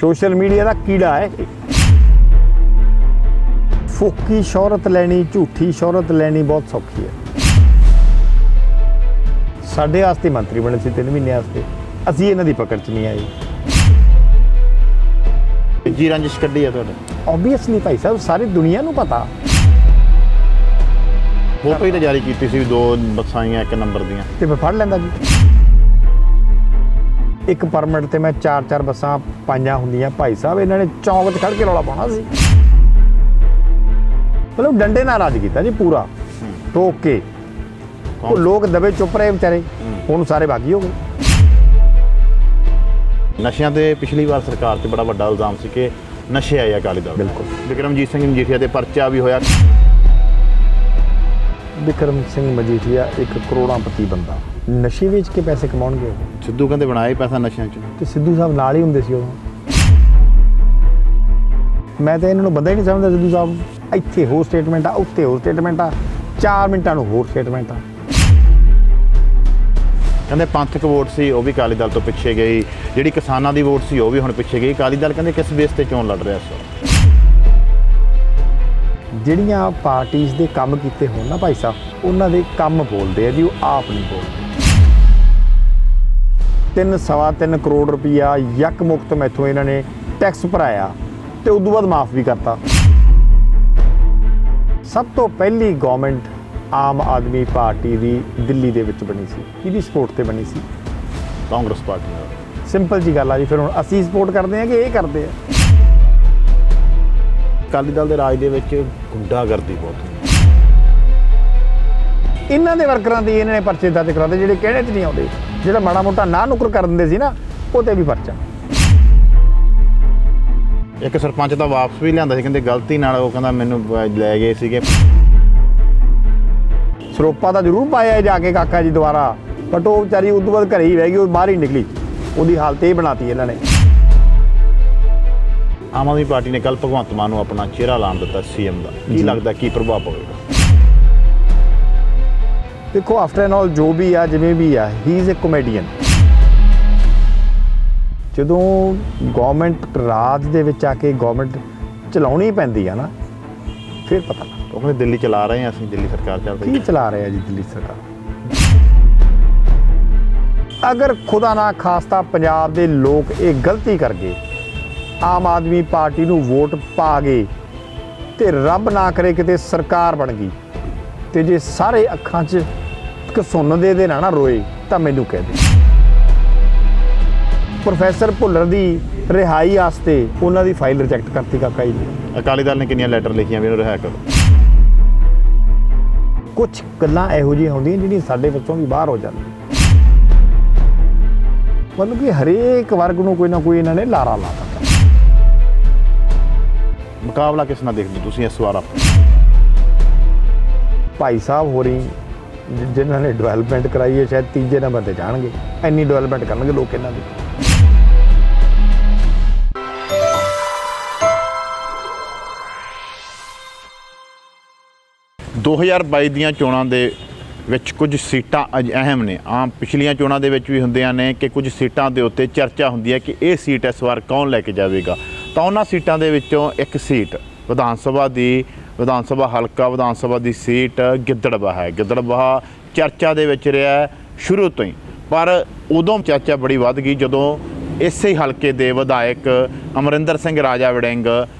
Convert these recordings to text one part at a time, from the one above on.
Social media का कीड़ा है। फोकी शोहरत लैनी, झूठी शोहरत लैनी बहुत सौखी है। साढ़े वास्ते मंत्री बने से 3 महीने वास्ते, असी इन्हां दी पकड़ च नहीं आए। जी रंजिश कड्डी है तुहाडे? ऑबवियसली भाई साहब, सारी दुनिया नूं पता। फोटो ही तो जारी की सी 2 बसां आईयां 1 नंबर दियां, ते मैं फड़ लैंदा जी। एक परमिट ते मैं 4-4 बसां पाइयां हुंदियां। भाई साहब इन्हां ने चौंक 'च खड़ के रौला पाउणा सी। मतलब डंडे नाल राज कीता जी पूरा, टोक के। ਉਹ ਲੋਕ ਦਬੇ ਚੁੱਪ ਰਹੇ ਵਿਚਾਰੇ, ਹੁਣ ਸਾਰੇ ਬਾਗੀ ਹੋ ਗਏ। ਨਸ਼ਿਆਂ ਤੇ ਪਿਛਲੀ ਵਾਰ ਸਰਕਾਰ 'ਚ ਬੜਾ ਵੱਡਾ ਇਲਜ਼ਾਮ ਸੀ ਕਿ ਨਸ਼ੇ ਆਏ ਅਕਾਲੀ ਦਲ। ਬਿਲਕੁਲ। ਬਿਕਰਮਜੀਤ ਸਿੰਘ ਮਜੀਠੀਆ ਤੇ ਪਰਚਾ ਵੀ ਹੋਇਆ। ਬਿਕਰਮ ਸਿੰਘ ਮਜੀਠੀਆ ਇੱਕ ਕਰੋੜਾਂਪਤੀ ਬੰਦਾ, ਨਸ਼ੇ ਵੇਚ ਕੇ ਪੈਸੇ ਕਮਾਉਣਗੇ ਉਹ। ਸਿੱਧੂ ਕਹਿੰਦੇ ਬਣਾਇਆ ਪੈਸਾ ਨਸ਼ਿਆਂ 'ਚ। ਤੇ ਸਿੱਧੂ ਸਾਹਿਬ ਨਾਲ ਹੀ ਹੁੰਦੇ ਸੀ ਉਹ। ਮੈਂ ਤਾਂ ਇਹਨਾਂ ਨੂੰ ਬੰਦਾ ਹੀ ਨਹੀਂ ਸਮਝਦਾ। ਸਿੱਧੂ ਸਾਹਿਬ ਇੱਥੇ ਹੋਰ ਸਟੇਟਮੈਂਟ ਆ, ਉੱਥੇ ਹੋਰ ਸਟੇਟਮੈਂਟ ਆ, 4 ਮਿੰਟਾਂ ਨੂੰ ਹੋਰ ਸਟੇਟਮੈਂਟ ਆ। ਕਹਿੰਦੇ ਪੰਥਕ ਵੋਟ ਸੀ ਉਹ ਵੀ ਅਕਾਲੀ ਦਲ ਤੋਂ ਪਿੱਛੇ ਗਈ, ਜਿਹੜੀ ਕਿਸਾਨਾਂ ਦੀ ਵੋਟ ਸੀ ਉਹ ਵੀ ਹੁਣ ਪਿੱਛੇ ਗਈ। ਅਕਾਲੀ ਦਲ ਕਹਿੰਦੇ ਕਿਸ ਬੇਸ ਤੇ ਚੋਣ ਲੜ ਰਿਹਾ ਇਸ ਵਾਰ? ਜਿਹੜੀਆਂ ਪਾਰਟੀਆਂ ਦੇ ਕੰਮ ਕੀਤੇ ਹੋਣ ਨਾ ਭਾਈ ਸਾਹਿਬ, ਉਹਨਾਂ ਦੇ ਕੰਮ ਬੋਲਦੇ ਆ ਜੀ, ਉਹ ਆਪ ਨਹੀਂ ਬੋਲਦੇ। 3.25 ਕਰੋੜ ਰੁਪਈਆ ਯੱਕ ਮੁਕਤ ਮੈਥੋਂ ਇਹਨਾਂ ਨੇ ਟੈਕਸ ਭਰਾਇਆ ਤੇ ਉਦੋਂ ਬਾਅਦ ਮਾਫ ਵੀ ਕਰਤਾ। ਸਭ ਤੋਂ ਪਹਿਲੀ ਗਵਰਨਮੈਂਟ ਆਮ ਆਦਮੀ ਪਾਰਟੀ ਦੀ ਦਿੱਲੀ ਦੇ ਵਿੱਚ ਬਣੀ ਸੀ। ਕਿਹਦੀ ਸਪੋਰਟ ਤੇ ਬਣੀ ਸੀ? ਕਾਂਗਰਸ ਪਾਰਟੀ ਨਾਲ। ਸਿੰਪਲ ਜੀ ਗੱਲ ਆ ਜੀ। ਫਿਰ ਹੁਣ ਅਸੀਂ ਸਪੋਰਟ ਕਰਦੇ ਹਾਂ ਕਿ ਇਹ ਕਰਦੇ ਆ? ਅਕਾਲੀ ਦਲ ਦੇ ਰਾਜ ਦੇ ਵਿੱਚ ਗੁੰਡਾਗਰਦੀ ਬਹੁਤ ਹੈ। ਇਹਨਾਂ ਦੇ ਵਰਕਰਾਂ ਦੀ ਇਹਨਾਂ ਨੇ ਪਰਚੇ ਦਰਜ ਕਰਾਉਂਦੇ ਜਿਹੜੇ ਕਹਿਣੇ 'ਚ ਨਹੀਂ ਆਉਂਦੇ। ਜਿਹੜਾ ਮਾੜਾ ਮੋਟਾ ਨਾ ਨੁਕਰ ਕਰ ਦਿੰਦੇ ਸੀ ਨਾ, ਉਹ ਤੇ ਵੀ ਪਰਚਾ। ਇੱਕ ਸਰਪੰਚ ਤਾਂ ਵਾਪਸ ਵੀ ਲਿਆਂਦਾ ਸੀ, ਕਹਿੰਦੇ ਗਲਤੀ ਨਾਲ। ਉਹ ਕਹਿੰਦਾ ਮੈਨੂੰ ਲੈ ਗਏ ਸੀਗੇ। ਸਰੋਪਾ ਤਾਂ ਜ਼ਰੂਰ ਪਾਇਆ ਜਾ ਕੇ ਕਾਕਾ ਜੀ ਦੁਆਰਾ, ਬਟ ਉਹ ਵਿਚਾਰੀ ਉਦੋਂ ਬਾਅਦ ਘਰੇ ਹੀ ਰਹਿ ਗਈ, ਉਹ ਬਾਹਰ ਹੀ ਨਿਕਲੀ। ਉਹਦੀ ਹਾਲਤ ਇਹ ਬਣਾਤੀ ਇਹਨਾਂ ਨੇ। ਆਮ ਆਦਮੀ ਪਾਰਟੀ ਨੇ ਕੱਲ ਭਗਵੰਤ ਮਾਨ ਨੂੰ ਆਪਣਾ ਚਿਹਰਾ ਐਲਾਨ ਦਿੱਤਾ ਸੀਐਮ ਦਾ। ਕੀ ਲੱਗਦਾ ਕੀ ਪ੍ਰਭਾਵ ਪਵੇਗਾ? ਦੇਖੋ, ਆਫਟਰ ਆਲ ਜੋ ਵੀ ਆ, ਜਿਵੇਂ ਵੀ ਆ, ਹੀ ਇਜ਼ ਅ ਕਮੇਡੀਅਨ। ਜਦੋਂ ਗਵਰਨਮੈਂਟ ਰਾਜ ਦੇ ਵਿੱਚ ਆ ਕੇ ਗਵਰਨਮੈਂਟ ਚਲਾਉਣੀ ਪੈਂਦੀ ਆ ਨਾ, ਫਿਰ ਪਤਾ ਲੱਗਦਾ। ਉਹ ਕਹਿੰਦੇ ਦਿੱਲੀ ਚਲਾ ਰਹੇ ਹਾਂ ਅਸੀਂ, ਦਿੱਲੀ ਸਰਕਾਰ ਚੱਲ ਰਹੀ ਕੀ ਚਲਾ ਰਹੇ ਆ ਜੀ ਦਿੱਲੀ ਸਰਕਾਰ? ਅਗਰ ਖੁਦਾ ਨਾ ਖਾਸਤਾ ਪੰਜਾਬ ਦੇ ਲੋਕ ਇਹ ਗਲਤੀ ਕਰ ਗਏ, ਆਮ ਆਦਮੀ ਪਾਰਟੀ ਨੂੰ ਵੋਟ ਪਾ ਗਏ ਤੇ ਰੱਬ ਨਾ ਕਰੇ ਕਿਤੇ ਸਰਕਾਰ ਬਣ ਗਈ, ਤੇ ਜੇ ਸਾਰੇ ਅੱਖਾਂ 'ਚ ਘਸੁੰਨ ਦੇ ਨਾ ਰੋਏ, ਤਾਂ ਮੈਨੂੰ ਕਹਿ ਦੇ। ਪ੍ਰੋਫੈਸਰ ਭੁੱਲਰ ਦੀ ਰਿਹਾਈ ਵਾਸਤੇ ਉਹਨਾਂ ਦੀ ਫਾਈਲ ਰਿਜੈਕਟ ਕਰਤੀ ਕਾਕਾ ਜੀ ਨੇ। ਅਕਾਲੀ ਦਲ ਨੇ ਕਿੰਨੀਆਂ ਲੈਟਰ ਲਿਖੀਆਂ ਵੀ ਇਹਨੂੰ ਰਿਹਾ ਕਰੋ। ਕੁਛ ਗੱਲਾਂ ਇਹੋ ਜਿਹੀਆਂ ਹੁੰਦੀਆਂ ਜਿਹੜੀਆਂ ਸਾਡੇ ਵਿੱਚੋਂ ਵੀ ਬਾਹਰ ਹੋ ਜਾਂਦੀਆਂ। ਮਤਲਬ ਕਿ ਹਰੇਕ ਵਰਗ ਨੂੰ ਕੋਈ ਨਾ ਕੋਈ ਇਹਨਾਂ ਨੇ ਲਾਰਾ ਲਾ ਦਿੱਤਾ। ਮੁਕਾਬਲਾ ਕਿਸ ਨਾਲ ਦੇਖਦੇ ਤੁਸੀਂ ਇਸ ਵਾਰ? ਭਾਈ ਸਾਹਿਬ ਹੋਰੀ ਜਿਨ੍ਹਾਂ ਨੇ ਡਿਵੈਲਪਮੈਂਟ ਕਰਾਈ ਹੈ, ਸ਼ਾਇਦ ਤੀਜੇ ਨੰਬਰ ਤੇ ਜਾਣਗੇ। ਇੰਨੀ ਡਿਵੈਲਪਮੈਂਟ ਕਰਨਗੇ ਲੋਕ ਇਹਨਾਂ ਦੀ। 2022 ਦੀਆਂ ਚੋਣਾਂ ਦੇ ਵਿੱਚ ਕੁਝ ਸੀਟਾਂ ਅਹਿਮ ਨੇ। ਆਮ ਪਿਛਲੀਆਂ ਚੋਣਾਂ ਦੇ ਵਿੱਚ ਵੀ ਹੁੰਦੀਆਂ ਨੇ ਕਿ ਕੁਝ ਸੀਟਾਂ ਦੇ ਉੱਤੇ ਚਰਚਾ ਹੁੰਦੀ ਹੈ ਕਿ ਇਹ ਸੀਟ ਇਸ ਵਾਰ ਕੌਣ ਲੈ ਕੇ ਜਾਵੇਗਾ। ਤਾਂ ਉਹਨਾਂ ਸੀਟਾਂ ਦੇ ਵਿੱਚੋਂ ਇੱਕ ਸੀਟ ਵਿਧਾਨ ਸਭਾ ਹਲਕਾ ਵਿਧਾਨ ਸਭਾ ਦੀ ਸੀਟ ਗਿੱਦੜਬਾਹਾ ਹੈ। ਗਿੱਦੜਬਾਹਾ ਚਰਚਾ ਦੇ ਵਿੱਚ ਰਿਹਾ ਸ਼ੁਰੂ ਤੋਂ ਹੀ, ਪਰ ਉਦੋਂ ਚਰਚਾ ਬੜੀ ਵੱਧ ਗਈ ਜਦੋਂ ਇਸੇ ਹਲਕੇ ਦੇ ਵਿਧਾਇਕ ਅਮਰਿੰਦਰ ਸਿੰਘ ਰਾਜਾ ਵੜਿੰਗ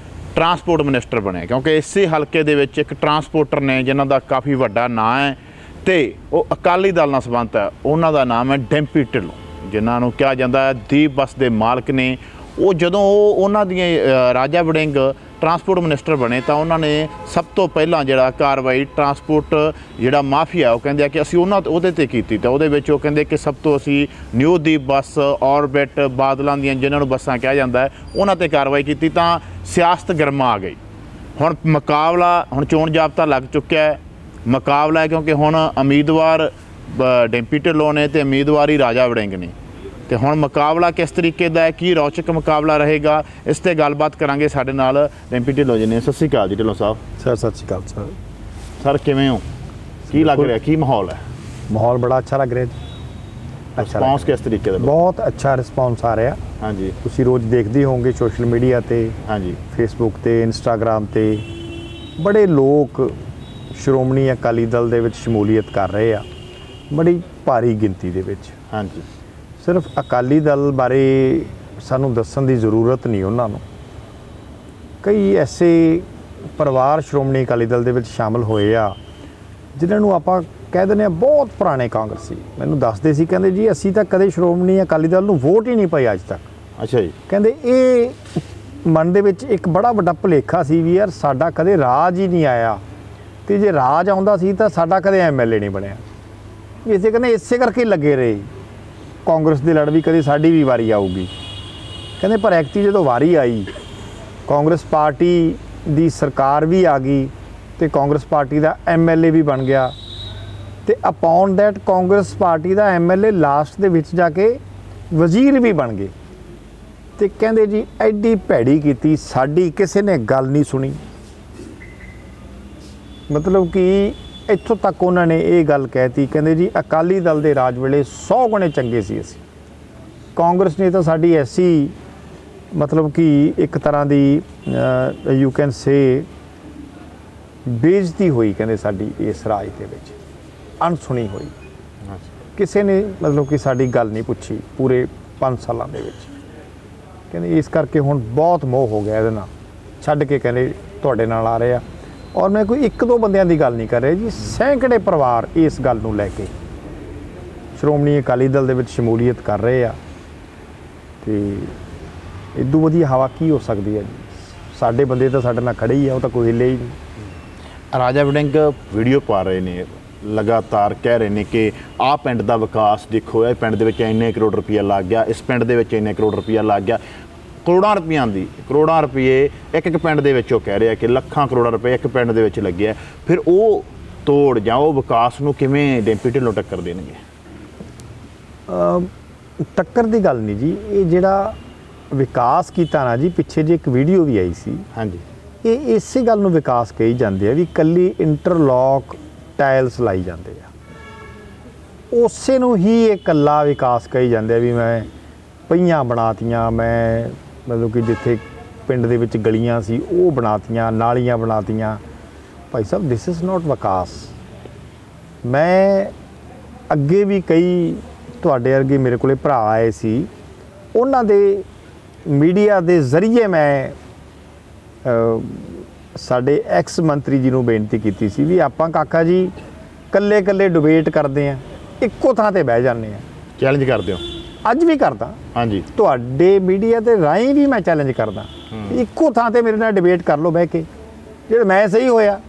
ਟਰਾਂਸਪੋਰਟ ਮਿਨਿਸਟਰ ਬਣੇ। ਕਿਉਂਕਿ ਇਸੇ ਹਲਕੇ ਦੇ ਵਿੱਚ ਇੱਕ ਟਰਾਂਸਪੋਰਟਰ ਨੇ ਜਿਨ੍ਹਾਂ ਦਾ ਕਾਫੀ ਵੱਡਾ ਨਾਂ ਹੈ ਤੇ ਉਹ ਅਕਾਲੀ ਦਲ ਨਾਲ ਸੰਬੰਧਿਤ ਹੈ। ਉਹਨਾਂ ਦਾ ਨਾਮ ਹੈ ਡੈਂਪੀ ਢਿੱਲੋਂ, ਜਿਨ੍ਹਾਂ ਨੂੰ ਕਿਹਾ ਜਾਂਦਾ ਹੈ ਦੀਪ ਬੱਸ ਦੇ ਮਾਲਕ ਨੇ। ਉਹ ਜਦੋਂ ਉਹਨਾਂ ਦੀਆਂ ਰਾਜਾ ਵੜਿੰਗ ਟਰਾਂਸਪੋਰਟ ਮਿਨਿਸਟਰ ਬਣੇ ਤਾਂ ਉਹਨਾਂ ਨੇ ਸਭ ਤੋਂ ਪਹਿਲਾਂ ਜਿਹੜਾ ਕਾਰਵਾਈ ਟਰਾਂਸਪੋਰਟ ਜਿਹੜਾ ਮਾਫੀਆ, ਉਹ ਕਹਿੰਦੇ ਆ ਕਿ ਅਸੀਂ ਉਹਦੇ 'ਤੇ ਕੀਤੀ। ਤਾਂ ਉਹਦੇ ਵਿੱਚ ਉਹ ਕਹਿੰਦੇ ਕਿ ਸਭ ਤੋਂ ਅਸੀਂ ਨਿਊ ਦੀਪ ਬੱਸ, ਔਰਬਿਟ, ਬਾਦਲਾਂ ਦੀਆਂ ਜਿਨ੍ਹਾਂ ਨੂੰ ਬੱਸਾਂ ਕਿਹਾ ਜਾਂਦਾ ਹੈ, ਉਹਨਾਂ 'ਤੇ ਕਾਰਵਾਈ ਕੀਤੀ। ਤਾਂ ਸਿਆਸਤ ਗਰਮਾ ਆ ਗਈ। ਹੁਣ ਮੁਕਾਬਲਾ, ਹੁਣ ਚੋਣ ਜਾਬਤਾ ਲੱਗ ਚੁੱਕਿਆ ਹੈ। ਮੁਕਾਬਲਾ ਹੈ ਕਿਉਂਕਿ ਹੁਣ ਉਮੀਦਵਾਰ ਡੈਂਪੀ ਢਿੱਲੋਂ ਨੇ ਤੇ ਉਮੀਦਵਾਰ ਹੀ ਰਾਜਾ ਵੜਿੰਗ ਨੇ। ਤੇ ਹੁਣ ਮੁਕਾਬਲਾ ਕਿਸ ਤਰੀਕੇ ਦਾ ਹੈ, ਕੀ ਰੌਚਕ ਮੁਕਾਬਲਾ ਰਹੇਗਾ, ਇਸ 'ਤੇ ਗੱਲਬਾਤ ਕਰਾਂਗੇ। ਸਾਡੇ ਨਾਲ ਡੈਂਪੀ ਢਿੱਲੋਂ ਜੀ ਨੇ। ਸਤਿ ਸ਼੍ਰੀ ਅਕਾਲ ਜੀ ਢਿੱਲੋਂ ਸਾਹਿਬ। ਸਰ ਸਤਿ ਸ਼੍ਰੀ ਅਕਾਲ ਸਰ। ਸਰ ਕਿਵੇਂ ਹੋ? ਕੀ ਲੱਗ ਰਿਹਾ, ਕੀ ਮਾਹੌਲ ਹੈ? ਮਾਹੌਲ ਬੜਾ ਅੱਛਾ ਲੱਗ ਰਿਹਾ ਜੀ। ਰਿਸਪੌਂਸ ਕਿਸ ਤਰੀਕੇ ਦਾ? ਬਹੁਤ ਅੱਛਾ ਰਿਸਪੌਂਸ ਆ ਰਿਹਾ। ਹਾਂਜੀ ਤੁਸੀਂ ਰੋਜ਼ ਦੇਖਦੇ ਹੋਵੋਗੇ ਸੋਸ਼ਲ ਮੀਡੀਆ ਤੇ, ਹਾਂਜੀ ਫੇਸਬੁੱਕ ਤੇ, ਇੰਸਟਾਗ੍ਰਾਮ ਤੇ ਬੜੇ ਲੋਕ ਸ਼੍ਰੋਮਣੀ ਅਕਾਲੀ ਦਲ ਦੇ ਵਿੱਚ ਸ਼ਮੂਲੀਅਤ ਕਰ ਰਹੇ ਆ, ਬੜੀ ਭਾਰੀ ਗਿਣਤੀ ਦੇ ਵਿੱਚ। ਹਾਂਜੀ ਸਿਰਫ ਅਕਾਲੀ ਦਲ ਬਾਰੇ ਸਾਨੂੰ ਦੱਸਣ ਦੀ ਜ਼ਰੂਰਤ ਨਹੀਂ ਉਹਨਾਂ ਨੂੰ। ਕਈ ਐਸੇ ਪਰਿਵਾਰ ਸ਼੍ਰੋਮਣੀ ਅਕਾਲੀ ਦਲ ਦੇ ਵਿੱਚ ਸ਼ਾਮਲ ਹੋਏ ਆ ਜਿਨ੍ਹਾਂ ਨੂੰ ਆਪਾਂ ਕਹਿ ਦਿੰਦੇ ਆ ਬਹੁਤ ਪੁਰਾਣੇ ਕਾਂਗਰਸੀ। ਮੈਨੂੰ ਦੱਸਦੇ ਸੀ, ਕਹਿੰਦੇ ਜੀ ਅਸੀਂ ਤਾਂ ਕਦੇ ਸ਼੍ਰੋਮਣੀ ਅਕਾਲੀ ਦਲ ਨੂੰ ਵੋਟ ਹੀ ਨਹੀਂ ਪਾਈ ਅੱਜ ਤੱਕ। ਅੱਛਾ ਜੀ। ਕਹਿੰਦੇ ਇਹ ਮਨ ਦੇ ਵਿੱਚ ਇੱਕ ਬੜਾ ਵੱਡਾ ਭੁਲੇਖਾ ਸੀ ਵੀ ਯਾਰ ਸਾਡਾ ਕਦੇ ਰਾਜ ਹੀ ਨਹੀਂ ਆਇਆ, ਤੇ ਜੇ ਰਾਜ ਆਉਂਦਾ ਸੀ ਤਾਂ ਸਾਡਾ ਕਦੇ ਐਮਐਲਏ ਨਹੀਂ ਬਣਿਆ। ਇਸੇ ਕਹਿੰਦੇ ਇਸੇ ਕਰਕੇ ਲੱਗੇ ਰਹੇ ਕਾਂਗਰਸ ਦੇ ਲੜ ਵੀ ਕਦੇ ਸਾਡੀ ਵੀ ਵਾਰੀ ਆਊਗੀ। ਕਹਿੰਦੇ ਪਰ ਐਕਤੀ ਜਦੋਂ ਵਾਰੀ ਆਈ, ਕਾਂਗਰਸ ਪਾਰਟੀ ਦੀ ਸਰਕਾਰ ਵੀ ਆ ਗਈ ਤੇ ਕਾਂਗਰਸ ਪਾਰਟੀ ਦਾ ਐਮਐਲਏ ਵੀ ਬਣ ਗਿਆ, ਤੇ ਅਪੌਨ ਦੈਟ ਕਾਂਗਰਸ ਪਾਰਟੀ ਦਾ ਐਮਐਲਏ ਲਾਸਟ ਦੇ ਵਿੱਚ ਜਾ ਕੇ ਵਜ਼ੀਰ ਵੀ ਬਣ ਗਏ। ਤੇ ਕਹਿੰਦੇ ਜੀ ਐਡੀ ਭੈੜੀ ਕੀਤੀ, ਸਾਡੀ ਕਿਸੇ ਨੇ ਗੱਲ ਨਹੀਂ ਸੁਣੀ। ਮਤਲਬ ਕਿ ਇੱਥੋਂ ਤੱਕ ਉਹਨਾਂ ਨੇ ਇਹ ਗੱਲ ਕਹਿਤੀ, ਕਹਿੰਦੇ ਜੀ ਅਕਾਲੀ ਦਲ ਦੇ ਰਾਜ ਵੇਲੇ 100 ਗੁਣੇ ਚੰਗੇ ਸੀ ਅਸੀਂ, ਕਾਂਗਰਸ ਨੇ ਤਾਂ ਸਾਡੀ ਐਸੀ ਮਤਲਬ ਕਿ ਇੱਕ ਤਰ੍ਹਾਂ ਦੀ ਯੂ ਕੈਨ ਸੇ ਬੇਇੱਜ਼ਤੀ ਹੋਈ ਕਹਿੰਦੇ ਸਾਡੀ ਇਸ ਰਾਜ ਦੇ ਵਿੱਚ, ਅਣਸੁਣੀ ਹੋਈ। ਕਿਸੇ ਨੇ ਮਤਲਬ ਕਿ ਸਾਡੀ ਗੱਲ ਨਹੀਂ ਪੁੱਛੀ ਪੂਰੇ 5 ਸਾਲਾਂ ਦੇ ਵਿੱਚ। ਕਹਿੰਦੇ ਇਸ ਕਰਕੇ ਹੁਣ ਬਹੁਤ ਮੋਹ ਹੋ ਗਿਆ ਇਹਦੇ ਨਾਲ, ਛੱਡ ਕੇ ਕਹਿੰਦੇ ਤੁਹਾਡੇ ਨਾਲ ਆ ਰਹੇ ਆ। ਔਰ ਮੈਂ ਕੋਈ 1-2 ਬੰਦਿਆਂ ਦੀ ਗੱਲ ਨਹੀਂ ਕਰ ਰਿਹਾ ਜੀ, ਸੈਂਕੜੇ ਪਰਿਵਾਰ ਇਸ ਗੱਲ ਨੂੰ ਲੈ ਕੇ ਸ਼੍ਰੋਮਣੀ ਅਕਾਲੀ ਦਲ ਦੇ ਵਿੱਚ ਸ਼ਮੂਲੀਅਤ ਕਰ ਰਹੇ ਆ। ਤੇ ਇਦੋਂ ਵਧੀਆ ਹਵਾ ਕੀ ਹੋ ਸਕਦੀ ਹੈ ਜੀ? ਸਾਡੇ ਬੰਦੇ ਤਾਂ ਸਾਡੇ ਨਾਲ ਖੜੇ ਹੀ ਆ, ਉਹ ਤਾਂ ਕੋਈ ਹਿੱਲੇ ਹੀ ਨਹੀਂ। ਰਾਜਾ ਵੜਿੰਗ ਵੀਡੀਓ ਪਾ ਰਹੇ ਨੇ, ਲਗਾਤਾਰ ਕਹਿ ਰਹੇ ਨੇ ਕਿ ਆਹ ਪਿੰਡ ਦਾ ਵਿਕਾਸ ਦੇਖੋ, ਇਹ ਪਿੰਡ ਦੇ ਵਿੱਚ ਇੰਨੇ ਕਰੋੜ ਰੁਪਈਆ ਲੱਗ ਗਿਆ, ਇਸ ਪਿੰਡ ਦੇ ਵਿੱਚ ਇੰਨੇ ਕਰੋੜ ਰੁਪਈਆ ਲੱਗ ਗਿਆ। ਕਰੋੜਾਂ ਰੁਪਏ ਇੱਕ ਪਿੰਡ ਦੇ ਵਿੱਚ ਉਹ ਕਹਿ ਰਹੇ ਆ ਕਿ ਲੱਖਾਂ ਕਰੋੜਾਂ ਰੁਪਏ ਇੱਕ ਪਿੰਡ ਦੇ ਵਿੱਚ ਲੱਗਿਆ। ਫਿਰ ਉਹ ਤੋੜ ਜਾਂ ਉਹ ਵਿਕਾਸ ਨੂੰ ਕਿਵੇਂ ਡੈਂਪੀ ਢਿੱਲੋਂ ਟੱਕਰ ਦੇਣਗੇ? ਟੱਕਰ ਦੀ ਗੱਲ ਨਹੀਂ ਜੀ, ਇਹ ਜਿਹੜਾ ਵਿਕਾਸ ਕੀਤਾ ਨਾ ਜੀ, ਪਿੱਛੇ ਜੇ ਇੱਕ ਵੀਡੀਓ ਵੀ ਆਈ ਸੀ। ਹਾਂਜੀ, ਇਹ ਇਸੇ ਗੱਲ ਨੂੰ ਵਿਕਾਸ ਕਹੀ ਜਾਂਦੇ ਆ ਵੀ ਕੱਲੀ ਇੰਟਰਲੌਕ ਟਾਇਲਸ ਲਾਈ ਜਾਂਦੇ ਆ, ਉਸੇ ਨੂੰ ਹੀ ਇਹ ਇਕੱਲਾ ਵਿਕਾਸ ਕਹੀ ਜਾਂਦੇ ਆ ਵੀ ਮੈਂ ਪਹੀਆਂ ਬਣਾਤੀਆਂ, ਮੈਂ ਮਤਲਬ ਕਿ ਜਿੱਥੇ ਪਿੰਡ ਦੇ ਵਿੱਚ ਗਲੀਆਂ ਸੀ ਉਹ ਬਣਾਤੀਆਂ, ਨਾਲੀਆਂ ਬਣਾਤੀਆਂ। Bhai Sahib this is not ਵਿਕਾਸ। ਮੈਂ ਅੱਗੇ ਵੀ ਕਈ ਤੁਹਾਡੇ ਵਰਗੇ ਮੇਰੇ ਕੋਲੇ ਭਰਾ ਆਏ ਸੀ, ਉਹਨਾਂ ਦੇ ਮੀਡੀਆ ਦੇ ਜ਼ਰੀਏ ਮੈਂ ਸਾਡੇ ਐਕਸ ਮੰਤਰੀ ਜੀ ਨੂੰ ਬੇਨਤੀ ਕੀਤੀ ਸੀ ਵੀ ਆਪਾਂ ਕਾਕਾ ਜੀ ਕੱਲੇ ਡਿਬੇਟ ਕਰਦੇ ਆ, ਇੱਕੋ ਥਾਂ ਤੇ ਬਹਿ ਜਾਂਦੇ ਆ। ਚੈਲੰਜ ਕਰਦੇ ਹੋ? ਅੱਜ ਵੀ ਕਰਦਾ। ਹਾਂਜੀ, ਤੁਹਾਡੇ ਮੀਡੀਆ ਦੇ ਰਾਹੀਂ ਵੀ ਮੈਂ ਚੈਲੰਜ ਕਰਦਾ, ਇੱਕੋ ਥਾਂ ਤੇ ਮੇਰੇ ਨਾਲ ਡਿਬੇਟ ਕਰ ਲਓ ਬਹਿ ਕੇ। ਜੇ ਮੈਂ ਸਹੀ ਹੋਇਆ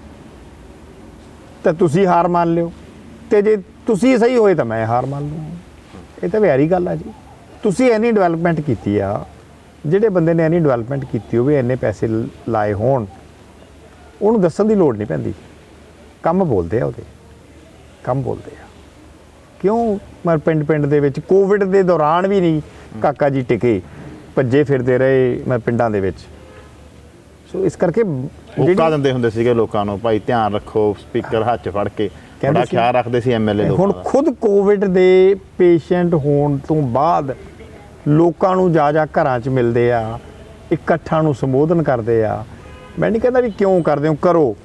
ਤਾਂ ਤੁਸੀਂ ਹਾਰ ਮੰਨ ਲਿਓ, ਤੇ ਜੇ ਤੁਸੀਂ ਸਹੀ ਹੋਏ ਤਾਂ ਮੈਂ ਹਾਰ ਮੰਨ ਲਵਾਂ। ਇਹ ਤਾਂ ਵਿਹਾਰੀ ਗੱਲ ਆ ਜੀ। ਤੁਸੀਂ ਇੰਨੀ ਡਿਵੈਲਪਮੈਂਟ ਕੀਤੀ ਆ, ਜਿਹੜੇ ਬੰਦੇ ਨੇ ਇੰਨੀ ਡਿਵੈਲਪਮੈਂਟ ਕੀਤੀ ਹੋਵੇ, ਇੰਨੇ ਪੈਸੇ ਲਾਏ ਹੋਣ, ਉਹਨੂੰ ਦੱਸਣ ਦੀ ਲੋੜ ਨਹੀਂ ਪੈਂਦੀ। ਕੰਮ ਬੋਲਦੇ ਆ, ਉਹਦੇ ਕੰਮ ਬੋਲਦੇ ਆ। ਕਿਉਂ ਮੈਂ ਪਿੰਡ ਦੇ ਵਿੱਚ ਕੋਵਿਡ ਦੇ ਦੌਰਾਨ ਵੀ ਨਹੀਂ ਕਾਕਾ ਜੀ ਟਿਕੇ, ਭੱਜੇ ਫਿਰਦੇ ਰਹੇ ਮੈਂ ਪਿੰਡਾਂ ਦੇ ਵਿੱਚ। ਸੋ ਇਸ ਕਰਕੇ ਮੌਕਾ ਦਿੰਦੇ ਹੁੰਦੇ ਸੀਗੇ ਲੋਕਾਂ ਨੂੰ, ਭਾਈ ਧਿਆਨ ਰੱਖੋ, ਸਪੀਕਰ ਹੱਥ 'ਚ ਫੜ ਕੇ ਬੜਾ ਖਿਆਲ ਰੱਖਦੇ ਸੀ ਐਮਐਲਏ ਲੋਕਾਂ ਦਾ। ਹੁਣ ਖੁਦ ਕੋਵਿਡ ਦੇ ਪੇਸ਼ੈਂਟ ਹੋਣ ਤੋਂ ਬਾਅਦ ਲੋਕਾਂ ਨੂੰ ਜਾ ਘਰਾਂ 'ਚ ਮਿਲਦੇ ਆ, ਇਕੱਠਾਂ ਨੂੰ ਸੰਬੋਧਨ ਕਰਦੇ ਆ। ਮੈਂ ਨਹੀਂ ਕਹਿੰਦਾ ਵੀ ਕਿਉਂ ਕਰਦੇ ਹੋ, ਕਰੋ,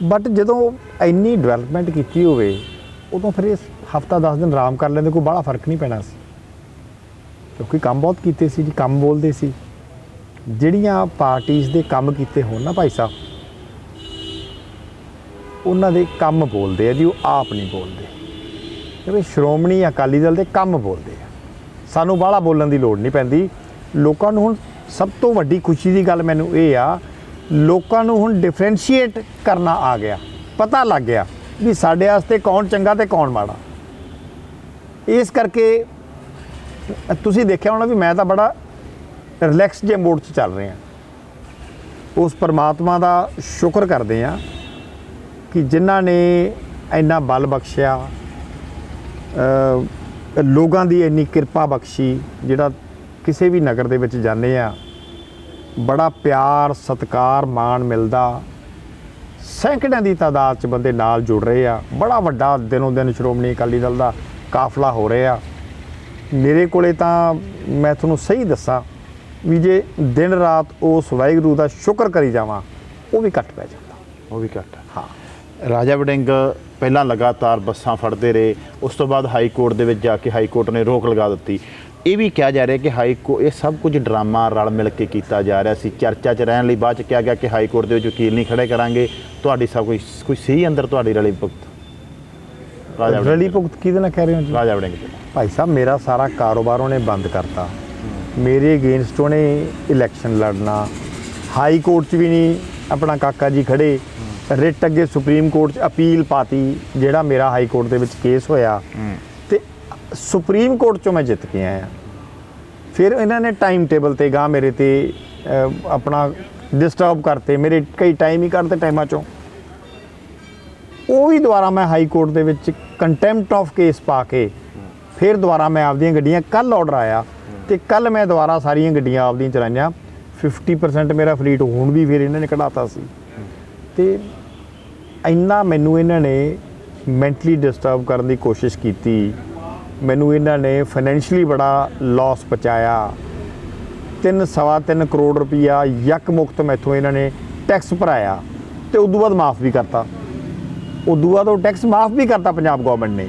ਬਟ ਜਦੋਂ ਇੰਨੀ ਡਿਵੈਲਪਮੈਂਟ ਕੀਤੀ ਹੋਵੇ ਉਦੋਂ ਫਿਰ ਇਸ ਹਫ਼ਤਾ 10 ਦਿਨ ਆਰਾਮ ਕਰ ਲੈਂਦੇ, ਕੋਈ ਬਾਹਲਾ ਫਰਕ ਨਹੀਂ ਪੈਣਾ ਸੀ। ਕਿਉਂਕਿ ਕੰਮ ਬਹੁਤ ਕੀਤੇ ਸੀ ਜੀ, ਕੰਮ ਬੋਲਦੇ ਸੀ। ਜਿਹੜੀਆਂ ਪਾਰਟੀਆਂ ਦੇ ਕੰਮ ਕੀਤੇ ਹੋਣ ਨਾ ਭਾਈ ਸਾਹਿਬ, ਉਹਨਾਂ ਦੇ ਕੰਮ ਬੋਲਦੇ ਆ ਜੀ, ਉਹ ਆਪ ਨਹੀਂ ਬੋਲਦੇ। ਕਿਉਂਕਿ ਸ਼੍ਰੋਮਣੀ ਅਕਾਲੀ ਦਲ ਦੇ ਕੰਮ ਬੋਲਦੇ ਆ, ਸਾਨੂੰ ਬਾਹਲਾ ਬੋਲਣ ਦੀ ਲੋੜ ਨਹੀਂ ਪੈਂਦੀ। ਲੋਕਾਂ ਨੂੰ ਹੁਣ ਸਭ ਤੋਂ ਵੱਡੀ ਖੁਸ਼ੀ ਦੀ ਗੱਲ ਮੈਨੂੰ ਇਹ ਆ, ਲੋਕਾਂ ਨੂੰ ਹੁਣ ਡਿਫਰੈਂਸ਼ੀਏਟ ਕਰਨਾ ਆ ਗਿਆ, ਪਤਾ ਲੱਗ ਗਿਆ ਵੀ ਸਾਡੇ ਵਾਸਤੇ ਕੌਣ ਚੰਗਾ ਤੇ ਕੌਣ ਮਾੜਾ। ਇਸ ਕਰਕੇ ਤੁਸੀਂ ਦੇਖਿਆ ਹੋਣਾ ਵੀ ਮੈਂ ਤਾਂ ਬੜਾ ਰਿਲੈਕਸ ਜਿਹੇ ਮੋਡ 'ਚ ਚੱਲ ਰਿਹਾ। ਉਸ ਪਰਮਾਤਮਾ ਦਾ ਸ਼ੁਕਰ ਕਰਦੇ ਹਾਂ ਕਿ ਜਿਨ੍ਹਾਂ ਨੇ ਇੰਨਾ ਬਲ ਬਖਸ਼ਿਆ, ਲੋਕਾਂ ਦੀ ਇੰਨੀ ਕਿਰਪਾ ਬਖਸ਼ੀ। ਜਿਹੜਾ ਕਿਸੇ ਵੀ ਨਗਰ ਦੇ ਵਿੱਚ ਜਾਂਦੇ ਆ, ਬੜਾ ਪਿਆਰ, ਸਤਿਕਾਰ, ਮਾਣ ਮਿਲਦਾ। ਸੈਂਕੜਿਆਂ ਦੀ ਤਾਦਾਦ 'ਚ ਬੰਦੇ ਨਾਲ ਜੁੜ ਰਹੇ ਆ। ਬੜਾ ਵੱਡਾ ਦਿਨੋਂ ਦਿਨ ਸ਼੍ਰੋਮਣੀ ਅਕਾਲੀ ਦਲ ਦਾ ਕਾਫਲਾ ਹੋ ਰਿਹਾ। ਮੇਰੇ ਕੋਲੇ ਤਾਂ ਮੈਂ ਤੁਹਾਨੂੰ ਸਹੀ ਦੱਸਾਂ ਵੀ ਜੇ ਦਿਨ ਰਾਤ ਉਸ ਵਾਹਿਗੁਰੂ ਦਾ ਸ਼ੁਕਰ ਕਰੀ ਜਾਵਾਂ ਉਹ ਵੀ ਘੱਟ ਪੈ ਜਾਂਦਾ। ਉਹ ਵੀ ਘੱਟ। ਹਾਂ, ਰਾਜਾ ਵੜਿੰਗ ਪਹਿਲਾਂ ਲਗਾਤਾਰ ਬੱਸਾਂ ਫੜਦੇ ਰਹੇ, ਉਸ ਤੋਂ ਬਾਅਦ ਹਾਈ ਕੋਰਟ ਦੇ ਵਿੱਚ ਜਾ ਕੇ ਹਾਈ ਕੋਰਟ ਨੇ ਰੋਕ ਲਗਾ ਦਿੱਤੀ। ਇਹ ਵੀ ਕਿਹਾ ਜਾ ਰਿਹਾ ਕਿ ਇਹ ਸਭ ਕੁਝ ਡਰਾਮਾ ਰਲ ਮਿਲ ਕੇ ਕੀਤਾ ਜਾ ਰਿਹਾ ਸੀ, ਚਰਚਾ 'ਚ ਰਹਿਣ ਲਈ। ਬਾਅਦ 'ਚ ਕਿਹਾ ਗਿਆ ਕਿ ਹਾਈ ਕੋਰਟ ਦੇ ਵਿੱਚ ਵਕੀਲ ਨਹੀਂ ਖੜੇ ਕਰਾਂਗੇ, ਤੁਹਾਡੀ ਸਭ ਕੋਈ ਸਹੀ ਅੰਦਰ ਤੁਹਾਡੀ ਰਲੀ ਭੁਗਤ। ਰਲੀ ਭੁਗਤ ਕਿਹਦੇ ਨਾਲ ਕਹਿ ਰਹੇ ਹੋ ਜੀ? ਰਾਜਾ ਵੜਿੰਗ ਭਾਈ ਸਾਹਿਬ, ਮੇਰਾ ਸਾਰਾ ਕਾਰੋਬਾਰ ਉਹਨੇ ਬੰਦ ਕਰਤਾ, ਮੇਰੇ ਅਗੇਂਸਟ ਉਹਨੇ ਇਲੈਕਸ਼ਨ ਲੜਨਾ, ਹਾਈ ਕੋਰਟ 'ਚ ਵੀ ਨਹੀਂ ਆਪਣਾ ਕਾਕਾ ਜੀ ਖੜੇ, ਰਿਟ ਅੱਗੇ ਸੁਪਰੀਮ ਕੋਰਟ 'ਚ ਅਪੀਲ ਪਾਤੀ, ਜਿਹੜਾ ਮੇਰਾ ਹਾਈ ਕੋਰਟ ਦੇ ਵਿੱਚ ਕੇਸ ਹੋਇਆ ਤੇ ਸੁਪਰੀਮ ਕੋਰਟ 'ਚੋਂ ਮੈਂ ਜਿੱਤ ਕੇ ਆਇਆ। ਫਿਰ ਇਹਨਾਂ ਨੇ ਟਾਈਮ ਟੇਬਲ 'ਤੇ ਗਾਂ ਮੇਰੇ 'ਤੇ ਆਪਣਾ ਡਿਸਟਰਬ ਕਰਤੇ, ਮੇਰੇ ਕਈ ਟਾਈਮ ਹੀ ਕੱਢਦੇ ਟਾਈਮਾਂ 'ਚੋਂ। ਉਹ ਵੀ ਦੁਬਾਰਾ ਮੈਂ ਹਾਈ ਕੋਰਟ ਦੇ ਵਿੱਚ ਕੰਟੈਂਪਟ ਆਫ ਕੇਸ ਪਾ ਕੇ ਫਿਰ ਦੁਬਾਰਾ ਮੈਂ ਆਪਦੀਆਂ ਗੱਡੀਆਂ, ਕੱਲ੍ਹ ਆਰਡਰ ਆਇਆ ਤੇ ਕੱਲ੍ਹ ਮੈਂ ਦੁਬਾਰਾ ਸਾਰੀਆਂ ਗੱਡੀਆਂ ਆਪਦੀਆਂ ਚਲਾਈਆਂ। 50% ਮੇਰਾ ਫਲੀਟ ਹੁਣ ਵੀ ਫਿਰ ਇਹਨਾਂ ਨੇ ਕਢਾਤਾ ਸੀ। ਤੇ ਇੰਨਾ ਮੈਨੂੰ ਇਹਨਾਂ ਨੇ ਮੈਂਟਲੀ ਡਿਸਟਰਬ ਕਰਨ ਦੀ ਕੋਸ਼ਿਸ਼ ਕੀਤੀ, ਮੈਨੂੰ ਇਹਨਾਂ ਨੇ ਫਾਈਨੈਂਸ਼ੀਅਲੀ ਬੜਾ ਲਾਸ ਪਹੁੰਚਾਇਆ। 3.25 ਕਰੋੜ ਰੁਪਈਆ ਯੱਕ ਮੁਕਤ ਮੈਥੋਂ ਇਹਨਾਂ ਨੇ ਟੈਕਸ ਭਰਾਇਆ ਤੇ ਉਦੋਂ ਬਾਅਦ ਮਾਫ ਵੀ ਕਰਤਾ। ਉਦੋਂ ਬਾਅਦ ਉਹ ਟੈਕਸ ਮਾਫ ਵੀ ਕਰਤਾ ਪੰਜਾਬ ਗੌਰਮੈਂਟ ਨੇ।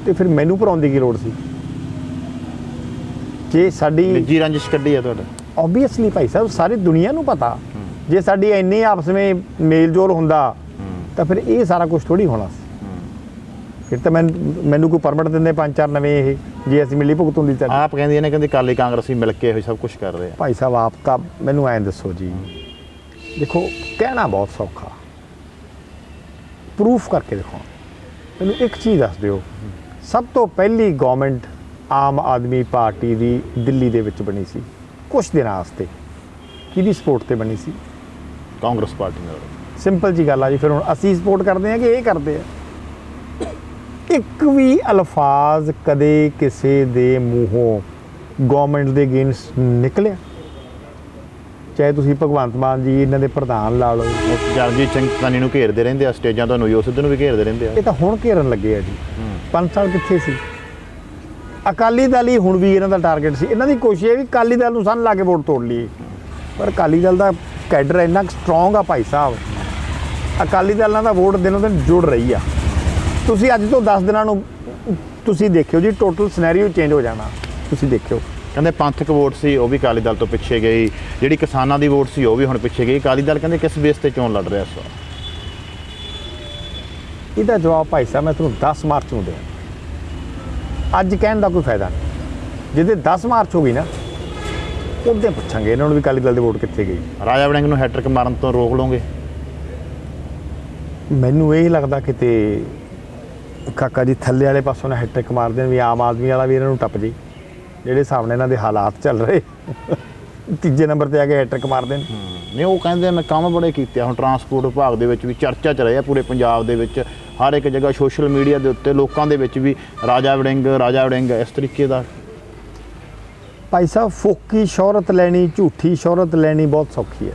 ਤੇ ਫਿਰ ਮੈਨੂੰ ਭਰਾਉਣ ਦੀ ਕੀ ਲੋੜ ਸੀ? ਜੇ ਸਾਡੀ ਨਿੱਜੀ ਰੰਜਿਸ਼ ਕੱਢੀ ਆ ਤੁਹਾਡਾ? ਓਬਵੀਅਸਲੀ ਭਾਈ ਸਾਹਿਬ, ਸਾਰੀ ਦੁਨੀਆ ਨੂੰ ਪਤਾ, ਜੇ ਸਾਡੀ ਇੰਨੀ ਆਪਸ ਵਿੱਚ ਮੇਲ ਜੋਲ ਹੁੰਦਾ ਤਾਂ ਫਿਰ ਇਹ ਸਾਰਾ ਕੁਝ ਥੋੜੀ ਹੋਣਾ ਸੀ। ਫਿਰ ਤਾਂ ਮੈਨੂੰ ਕੋਈ ਪਰਮਿਟ ਦਿੰਦੇ 5-4 ਨਵੇਂ, ਇਹ ਜੇ ਅਸੀਂ ਮਿਲੀ ਭੁਗਤ ਹੁੰਦੀ ਤਾਂ। ਆਪ ਕਹਿੰਦੀ ਨੇ, ਕਹਿੰਦੇ ਅਕਾਲੀ ਕਾਂਗਰਸੀ ਮਿਲ ਕੇ ਇਹ ਸਭ ਕੁਝ ਕਰ ਰਹੇ ਆ। ਭਾਈ ਸਾਹਿਬ, ਆਪ ਤਾਂ ਮੈਨੂੰ ਐਂ ਦੱਸੋ ਜੀ, ਦੇਖੋ ਕਹਿਣਾ ਬਹੁਤ ਸੌਖਾ, ਪ੍ਰੂਫ ਕਰਕੇ ਦਿਖਾਓ। ਮੈਨੂੰ ਇੱਕ ਚੀਜ਼ ਦੱਸ ਦਿਓ, ਸਭ ਤੋਂ ਪਹਿਲੀ ਗਵਰਨਮੈਂਟ ਆਮ ਆਦਮੀ ਪਾਰਟੀ ਦੀ ਦਿੱਲੀ ਦੇ ਵਿੱਚ ਬਣੀ ਸੀ ਕੁਛ ਦਿਨਾਂ ਵਾਸਤੇ, ਕਿਹਦੀ ਸਪੋਰਟ ਤੇ ਬਣੀ ਸੀ? ਕਾਂਗਰਸ ਪਾਰਟੀ ਨਾਲ। ਸਿੰਪਲ ਜੀ ਗੱਲ ਆ ਜੀ। ਫਿਰ ਹੁਣ ਅਸੀਂ ਸਪੋਰਟ ਕਰਦੇ ਹਾਂ ਕਿ ਇਹ ਕਰਦੇ ਆ? ਇੱਕ ਵੀ ਅਲਫਾਜ਼ ਕਦੇ ਕਿਸੇ ਦੇ ਮੂੰਹੋਂ ਗਵਰਨਮੈਂਟ ਦੇ ਅਗੇਂਸਟ ਨਿਕਲਿਆ? ਚਾਹੇ ਤੁਸੀਂ ਭਗਵੰਤ ਮਾਨ ਜੀ ਇਹਨਾਂ ਦੇ ਪ੍ਰਧਾਨ ਲਾ ਲਓ, ਜਗਜੀਤ ਸਿੰਘ ਚੰਨੀ ਨੂੰ ਘੇਰਦੇ ਰਹਿੰਦੇ ਆ ਸਟੇਜਾਂ ਤੋਂ, ਨਵਜੋਤ ਸਿੱਧੂ ਨੂੰ ਵੀ ਘੇਰਦੇ ਰਹਿੰਦੇ ਆ। ਇਹ ਤਾਂ ਹੁਣ ਘੇਰਨ ਲੱਗੇ ਆ ਜੀ। 5 ਸਾਲ ਕਿੱਥੇ ਸੀ? ਅਕਾਲੀ ਦਲ ਹੀ ਹੁਣ ਵੀ ਇਹਨਾਂ ਦਾ ਟਾਰਗੇਟ ਸੀ। ਇਹਨਾਂ ਦੀ ਕੋਸ਼ਿਸ਼ ਹੈ ਵੀ ਅਕਾਲੀ ਦਲ ਨੂੰ ਸੰਨ ਲਾ ਕੇ ਵੋਟ ਤੋੜ ਲਈਏ, ਪਰ ਅਕਾਲੀ ਦਲ ਦਾ ਕੈਡਰ ਇੰਨਾ ਸਟਰੋਂਗ ਆ ਭਾਈ ਸਾਹਿਬ, ਅਕਾਲੀ ਦਲ ਨਾਲ ਦਾ ਵੋਟ ਦਿਨੋਂ ਦਿਨ ਜੁੜ ਰਹੀ ਆ। ਤੁਸੀਂ ਅੱਜ ਤੋਂ 10 ਦਿਨਾਂ ਨੂੰ ਤੁਸੀਂ ਦੇਖਿਓ ਜੀ, ਟੋਟਲ ਸਿਨੈਰੀਓ ਚੇਂਜ ਹੋ ਜਾਣਾ। ਤੁਸੀਂ ਦੇਖਿਓ, ਕਹਿੰਦੇ ਪੰਥਕ ਵੋਟ ਸੀ ਉਹ ਵੀ ਅਕਾਲੀ ਦਲ ਤੋਂ ਪਿੱਛੇ ਗਈ, ਜਿਹੜੀ ਕਿਸਾਨਾਂ ਦੀ ਵੋਟ ਸੀ ਉਹ ਵੀ ਹੁਣ ਪਿੱਛੇ ਗਈ। ਅਕਾਲੀ ਦਲ ਕਹਿੰਦੇ ਕਿਸ ਬੇਸ ਤੇ ਚੋਣ ਲੜ ਰਿਹਾ ਇਸ ਵਾਰ? ਇਹਦਾ ਜਵਾਬ ਭਾਈ ਸਾਹਿਬ ਮੈਂ ਤੁਹਾਨੂੰ 10 ਮਾਰਚ ਨੂੰ ਦਿਆਂ। ਅੱਜ ਕਹਿਣ ਦਾ ਕੋਈ ਫਾਇਦਾ ਨਹੀਂ। ਜਿਹਦੇ 10 ਮਾਰਚ ਹੋ ਗਈ ਨਾ, ਉਹਦੇ ਪੁੱਛਾਂਗੇ ਇਹਨਾਂ ਨੂੰ ਵੀ ਅਕਾਲੀ ਦਲ ਦੀ ਵੋਟ ਕਿੱਥੇ ਗਈ। ਰਾਜਾ ਵੜਿੰਗ ਨੂੰ ਹੈਟ੍ਰਿਕ ਮਾਰਨ ਤੋਂ ਰੋਕ ਲਓਗੇ? ਮੈਨੂੰ ਇਹ ਲੱਗਦਾ ਕਿਤੇ ਕਾਕਾ ਜੀ ਥੱਲੇ ਵਾਲੇ ਪਾਸੋਂ ਨਾ ਹੈਟ੍ਰਿਕ ਮਾਰ ਦੇਣ, ਵੀ ਆਮ ਆਦਮੀ ਵਾਲਾ ਵੀ ਇਹਨਾਂ ਨੂੰ ਟੱਪ ਜੇ, ਜਿਹੜੇ ਹਿਸਾਬ ਨਾਲ ਇਹਨਾਂ ਦੇ ਹਾਲਾਤ ਚੱਲ ਰਹੇ। ਤੀਜੇ ਨੰਬਰ ਤੇ ਆ ਕੇ ਹੈਟ੍ਰਿਕ ਮਾਰ ਦੇਣ। ਨਹੀਂ, ਉਹ ਕਹਿੰਦੇ ਮੈਂ ਕੰਮ ਬੜੇ ਕੀਤੇ ਆ। ਹੁਣ ਟਰਾਂਸਪੋਰਟ ਵਿਭਾਗ ਦੇ ਵਿੱਚ ਵੀ ਚਰਚਾ 'ਚ ਰਹੇ ਆ ਪੂਰੇ ਪੰਜਾਬ ਦੇ ਵਿੱਚ, ਹਰ ਇੱਕ ਜਗ੍ਹਾ ਸੋਸ਼ਲ ਮੀਡੀਆ ਦੇ ਉੱਤੇ ਲੋਕਾਂ ਦੇ ਵਿੱਚ ਵੀ ਰਾਜਾ ਵੜਿੰਗ ਇਸ ਤਰੀਕੇ ਦਾ। ਭਾਈ ਸਾਹਿਬ, ਫੋਕੀ ਸ਼ੋਹਰਤ ਲੈਣੀ, ਝੂਠੀ ਸ਼ੋਹਰਤ ਲੈਣੀ ਬਹੁਤ ਸੌਖੀ ਹੈ,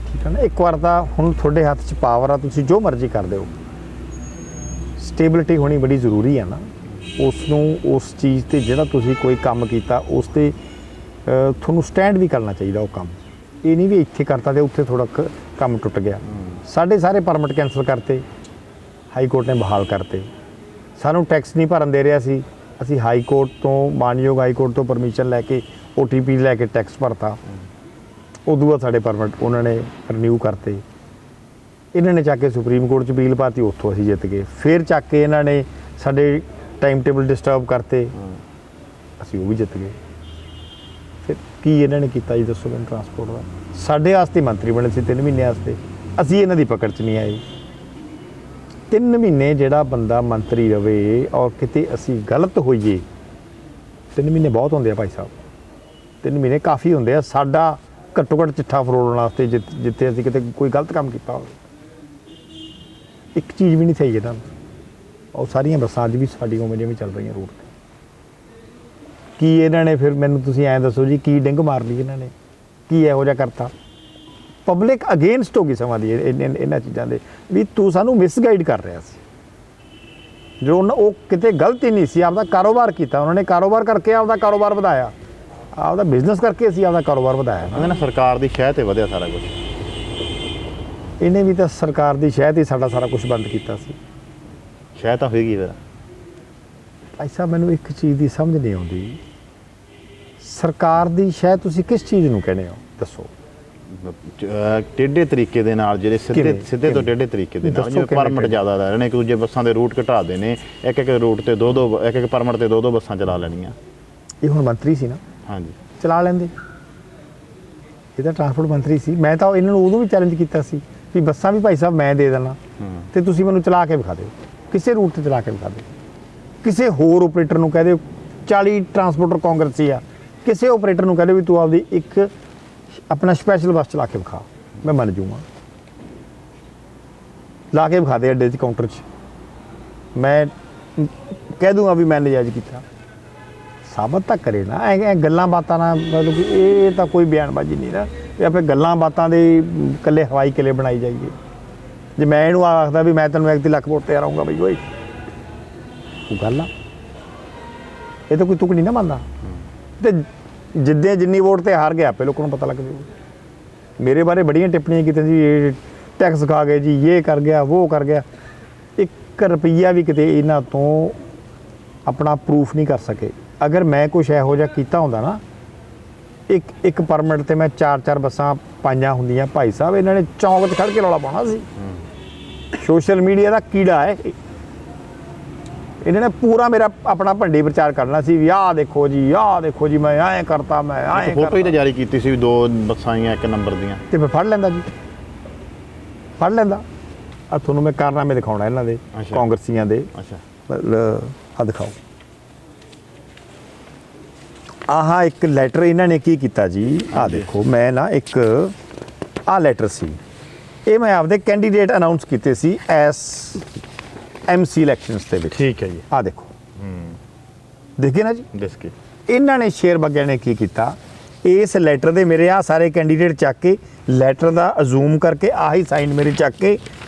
ਠੀਕ ਹੈ ਨਾ। ਇੱਕ ਵਾਰ ਤਾਂ ਹੁਣ ਤੁਹਾਡੇ ਹੱਥ 'ਚ ਪਾਵਰ ਆ, ਤੁਸੀਂ ਜੋ ਮਰਜ਼ੀ ਕਰ ਦਿਓ। ਸਟੇਬਿਲਿਟੀ ਹੋਣੀ ਬੜੀ ਜ਼ਰੂਰੀ ਹੈ ਨਾ। ਉਸ ਨੂੰ, ਉਸ ਚੀਜ਼ 'ਤੇ ਜਿਹੜਾ ਤੁਸੀਂ ਕੋਈ ਕੰਮ ਕੀਤਾ ਉਸ 'ਤੇ ਤੁਹਾਨੂੰ ਸਟੈਂਡ ਵੀ ਕਰਨਾ ਚਾਹੀਦਾ। ਉਹ ਕੰਮ ਇਹ ਨਹੀਂ ਵੀ ਇੱਥੇ ਕਰਤਾ ਤੇ ਉੱਥੇ ਥੋੜਾ ਕੰਮ ਟੁੱਟ ਗਿਆ। ਸਾਡੇ ਸਾਰੇ ਪਰਮਿਟ ਕੈਂਸਲ ਕਰਤੇ, ਹਾਈ ਕੋਰਟ ਨੇ ਬਹਾਲ ਕਰਤੇ। ਸਾਨੂੰ ਟੈਕਸ ਨਹੀਂ ਭਰਨ ਦੇ ਰਿਹਾ ਸੀ, ਅਸੀਂ ਹਾਈ ਕੋਰਟ ਤੋਂ, ਮਾਨਯੋਗ ਹਾਈ ਕੋਰਟ ਤੋਂ ਪਰਮਿਸ਼ਨ ਲੈ ਕੇ OTP ਲੈ ਕੇ ਟੈਕਸ ਭਰਤਾ। ਉਦੋਂ ਬਾਅਦ ਸਾਡੇ ਪਰਮਿਟ ਉਹਨਾਂ ਨੇ ਰਿਨਿਊ ਕਰਤੇ। ਇਹਨਾਂ ਨੇ ਚੱਕ ਕੇ ਸੁਪਰੀਮ ਕੋਰਟ 'ਚ ਅਪੀਲ ਪਾਤੀ, ਉੱਥੋਂ ਅਸੀਂ ਜਿੱਤ ਗਏ। ਫਿਰ ਚੱਕ ਕੇ ਇਹਨਾਂ ਨੇ ਸਾਡੇ ਟਾਈਮ ਟੇਬਲ ਡਿਸਟਰਬ ਕਰਤੇ, ਅਸੀਂ ਉਹ ਵੀ ਜਿੱਤ ਗਏ। ਫਿਰ ਕੀ ਇਹਨਾਂ ਨੇ ਕੀਤਾ ਜੀ ਦੱਸੋ ਮੈਨੂੰ? ਟਰਾਂਸਪੋਰਟ ਦਾ ਸਾਡੇ ਵਾਸਤੇ ਮੰਤਰੀ ਬਣੇ ਸੀ 3 ਮਹੀਨੇ ਵਾਸਤੇ, ਅਸੀਂ ਇਹਨਾਂ ਦੀ ਪਕੜ 'ਚ ਨਹੀਂ ਆਏ। 3 ਮਹੀਨੇ ਜਿਹੜਾ ਬੰਦਾ ਮੰਤਰੀ ਰਵੇ ਔਰ ਕਿਤੇ ਅਸੀਂ ਗਲਤ ਹੋਈਏ, 3 ਮਹੀਨੇ ਬਹੁਤ ਹੁੰਦੇ ਆ ਭਾਈ ਸਾਹਿਬ। 3 ਮਹੀਨੇ ਕਾਫੀ ਹੁੰਦੇ ਆ ਸਾਡਾ ਘੱਟੋ ਘੱਟ ਚਿੱਠਾ ਫਰੋੜਨ ਵਾਸਤੇ, ਜਿੱਥੇ ਅਸੀਂ ਕਿਤੇ ਕੋਈ ਗਲਤ ਕੰਮ ਕੀਤਾ ਹੋਵੇ। ਇੱਕ ਚੀਜ਼ ਵੀ ਨਹੀਂ ਸਹੀ ਇਹਨਾਂ ਨੂੰ। ਉਹ ਸਾਰੀਆਂ ਬੱਸਾਂ ਅੱਜ ਵੀ ਸਾਡੀ ਉਵੇਂ ਜਿਵੇਂ ਚੱਲ ਰਹੀਆਂ ਰੋਡ 'ਤੇ। ਕੀ ਇਹਨਾਂ ਨੇ ਫਿਰ ਮੈਨੂੰ ਤੁਸੀਂ ਐਂ ਦੱਸੋ ਜੀ, ਕੀ ਡਿੰਗ ਮਾਰ ਲਈ ਇਹਨਾਂ ਨੇ? ਕੀ ਇਹੋ ਜਿਹਾ ਕਰਤਾ? ਪਬਲਿਕ ਅਗੇਂਸਟ ਹੋ ਗਈ ਸਮਾਂ ਦੀ ਇਹਨਾਂ ਚੀਜ਼ਾਂ ਦੇ, ਵੀ ਤੂੰ ਸਾਨੂੰ ਮਿਸਗਾਈਡ ਕਰ ਰਿਹਾ ਸੀ। ਜੋ ਉਹ ਕਿਤੇ ਗਲਤੀ ਨਹੀਂ ਸੀ, ਆਪਦਾ ਕਾਰੋਬਾਰ ਕੀਤਾ ਉਹਨਾਂ ਨੇ, ਕਾਰੋਬਾਰ ਕਰਕੇ ਆਪਦਾ ਕਾਰੋਬਾਰ ਵਧਾਇਆ, ਆਪਦਾ ਬਿਜ਼ਨਸ ਕਰਕੇ ਅਸੀਂ ਆਪਦਾ ਕਾਰੋਬਾਰ ਵਧਾਇਆ। ਉਹਦੇ ਨਾਲ ਸਰਕਾਰ ਦੀ ਸ਼ਹਿ ਤੇ ਵਧਿਆ ਸਾਰਾ ਕੁਝ। ਇਹਨੇ ਵੀ ਤਾਂ ਸਰਕਾਰ ਦੀ ਸ਼ਹਿ ਤੇ ਸਾਡਾ ਸਾਰਾ ਕੁਝ ਬੰਦ ਕੀਤਾ ਸੀ। ਸ਼ਹਿ ਤਾਂ ਹੋਏਗੀ ਫਿਰ। ਭਾਈ ਸਾਹਿਬ ਮੈਨੂੰ ਇੱਕ ਚੀਜ਼ ਦੀ ਸਮਝ ਨਹੀਂ ਆਉਂਦੀ, ਸਰਕਾਰ ਦੀ ਸ਼ਹਿ ਤੁਸੀਂ ਕਿਸ ਚੀਜ਼ ਨੂੰ ਕਹਿੰਦੇ ਹੋ ਦੱਸੋ? ਟੇਢੇ ਤਰੀਕੇ ਦੇ ਨਾਲ, ਜਿਹੜੇ ਸਿੱਧੇ ਤੋਂ ਟੇਢੇ ਤਰੀਕੇ ਦੇ ਨਾਲ, ਜਿਵੇਂ ਪਰਮਿਟ ਜ਼ਿਆਦਾ ਲੈ ਰਹੇ ਨੇ, ਇੱਕ ਦੂਜੇ ਬੱਸਾਂ ਦੇ ਰੂਟ ਘਟਾ ਦੇ ਨੇ, ਇੱਕ ਰੂਟ ਤੇ ਇੱਕ ਪਰਮਿਟ ਤੇ ਦੋ ਬੱਸਾਂ ਚਲਾ ਲੈਣੀਆਂ। ਇਹ ਹੁਣ ਮੰਤਰੀ ਸੀ ਨਾ, ਹਾਂਜੀ ਚਲਾ ਲੈਂਦੇ, ਇਹ ਤਾਂ ਟਰਾਂਸਪੋਰਟ ਮੰਤਰੀ ਸੀ। ਮੈਂ ਤਾਂ ਇਹਨਾਂ ਨੂੰ ਉਦੋਂ ਵੀ ਚੈਲੰਜ ਕੀਤਾ ਸੀ ਵੀ ਬੱਸਾਂ ਵੀ ਭਾਈ ਸਾਹਿਬ ਮੈਂ ਦੇ ਦੇਣਾ ਤੇ ਤੁਸੀਂ ਮੈਨੂੰ ਚਲਾ ਕੇ ਵਿਖਾ ਦਿਓ, ਕਿਸੇ ਰੂਟ ਤੇ ਚਲਾ ਕੇ ਵਿਖਾ ਦਿਓ, ਕਿਸੇ ਹੋਰ ਆਪਰੇਟਰ ਨੂੰ ਕਹਿ ਦਿਓ, 40 ਟਰਾਂਸਪੋਰਟਰ ਕਾਂਗਰਸੀ ਆ, ਕਿਸੇ ਆਪਰੇਟਰ ਨੂੰ ਕਹਿ ਦਿਓ ਵੀ ਤੂੰ ਆਪਦੀ ਇੱਕ ਆਪਣਾ ਸਪੈਸ਼ਲ ਬੱਸ ਚਲਾ ਕੇ ਵਿਖਾ, ਮੈਂ ਮੰਨ ਜੂੰਗਾ, ਲਾ ਕੇ ਵਿਖਾ ਦੇ ਅੱਡੇ 'ਚ ਕਾਊਂਟਰ 'ਚ, ਮੈਂ ਕਹਿ ਦੂੰਗਾ ਵੀ ਮੈਂ ਨਜਾਇਜ਼ ਕੀਤਾ। ਸਾਬਤ ਤਾਂ ਕਰੇ ਨਾ, ਐ ਗੱਲਾਂ ਬਾਤਾਂ ਨਾਲ, ਮਤਲਬ ਕਿ ਇਹ ਤਾਂ ਕੋਈ ਬਿਆਨਬਾਜ਼ੀ ਨਹੀਂ ਨਾ, ਇਹ ਆਪੇ ਗੱਲਾਂ ਬਾਤਾਂ ਦੇ ਇਕੱਲੇ ਹਵਾਈ ਕਿਲੇ ਬਣਾਈ ਜਾਈਏ। ਜੇ ਮੈਂ ਇਹਨੂੰ ਆਖਦਾ ਵੀ ਮੈਂ ਤੈਨੂੰ 1 ਲੱਖ ਵੋਟ ਤੇ ਆਉਂਗਾ ਬਈ, ਓਏ ਉਹ ਗੱਲ ਆ, ਇਹ ਤਾਂ ਕੋਈ ਤੁਕ ਨਹੀਂ ਨਾ ਮੰਨਦਾ। ਤੇ ਜਿੰਨੀ ਵੋਟ ਤੇ ਹਾਰ ਗਿਆ ਆਪੇ ਲੋਕਾਂ ਨੂੰ ਪਤਾ ਲੱਗ ਜਾਊਗਾ। ਮੇਰੇ ਬਾਰੇ ਬੜੀਆਂ ਟਿੱਪਣੀਆਂ ਕੀਤੀਆਂ ਜੀ, ਇਹ ਟੈਕਸ ਖਾ ਗਏ ਜੀ, ਇਹ ਕਰ ਗਿਆ, ਉਹ ਕਰ ਗਿਆ। 1 ਰੁਪਈਆ ਵੀ ਕਿਤੇ ਇਹਨਾਂ ਤੋਂ ਆਪਣਾ ਪ੍ਰੂਫ ਨਹੀਂ ਕਰ ਸਕੇ। ਅਗਰ ਮੈਂ ਕੁਛ ਇਹੋ ਜਿਹਾ ਕੀਤਾ ਹੁੰਦਾ ਨਾ, ਇੱਕ ਪਰਮਿਟ ਤੇ ਮੈਂ 4 ਬੱਸਾਂ ਪਾਈਆਂ ਹੁੰਦੀਆਂ ਭਾਈ ਸਾਹਿਬ, ਇਹਨਾਂ ਨੇ ਚੌਂਕ 'ਚ ਖੜ ਕੇ ਰੌਲਾ ਪਾਉਣਾ ਸੀ। ਸੋਸ਼ਲ ਮੀਡੀਆ ਦਾ ਕੀੜਾ ਹੈ, ਇਹਨਾਂ ਨੇ ਪੂਰਾ ਮੇਰਾ ਆਪਣਾ ਭੰਡੀ ਪ੍ਰਚਾਰ ਕਰਨਾ ਸੀ ਵੀ ਆਹ ਦੇਖੋ ਜੀ ਮੈਂ ਐਂ ਕਰਤਾ, ਮੈਂ ਐਂ ਫੋਟੋ ਹੀ ਤਾਂ ਜਾਰੀ ਕੀਤੀ ਸੀ 2 ਬੱਸਾਂ ਆਈਆਂ 1 ਨੰਬਰ ਦੀਆਂ, ਤੇ ਮੈਂ ਫੜ ਲੈਂਦਾ ਜੀ, ਫੜ ਲੈਂਦਾ। ਆ ਤੁਹਾਨੂੰ ਮੈਂ ਕਾਰਨਾਮੇ ਦਿਖਾਉਣਾ ਇਹਨਾਂ ਦੇ, ਕਾਂਗਰਸੀਆਂ ਦੇ। ਅੱਛਾ ਆ ਦਿਖਾਓ, ਆਹ ਇੱਕ ਲੈਟਰ ਇਹਨਾਂ ਨੇ ਕੀ ਕੀਤਾ ਜੀ, ਆਹ ਦੇਖੋ, ਮੈਂ ਨਾ ਇੱਕ ਆਹ ਲੈਟਰ ਸੀ, ਇਹ ਮੈਂ ਆਪਦੇ ਕੈਂਡੀਡੇਟ ਅਨਾਉਂਸ ਕੀਤੇ ਸੀ ਐਸ MC ਇਲੈਕਸ਼ਨਸ ਦੇ ਵਿੱਚ। ਠੀਕ ਹੈ ਜੀ, ਆਹ ਦੇਖੋ, ਦੇਖੇ ਨਾ ਜੀ, ਦੱਸ ਕੇ ਇਹਨਾਂ ਨੇ ਸ਼ੇਰ ਬੱਗਿਆਂ ਨੇ ਕੀ ਕੀਤਾ, ਇਸ ਲੈਟਰ ਦੇ ਮੇਰੇ ਆਹ ਸਾਰੇ ਕੈਂਡੀਡੇਟ ਚੱਕ ਕੇ, ਲੈਟਰ ਦਾ ਅਜ਼ੂਮ ਕਰਕੇ ਆਹੀ ਸਾਈਨ ਮੇਰੇ ਚੱਕ ਕੇ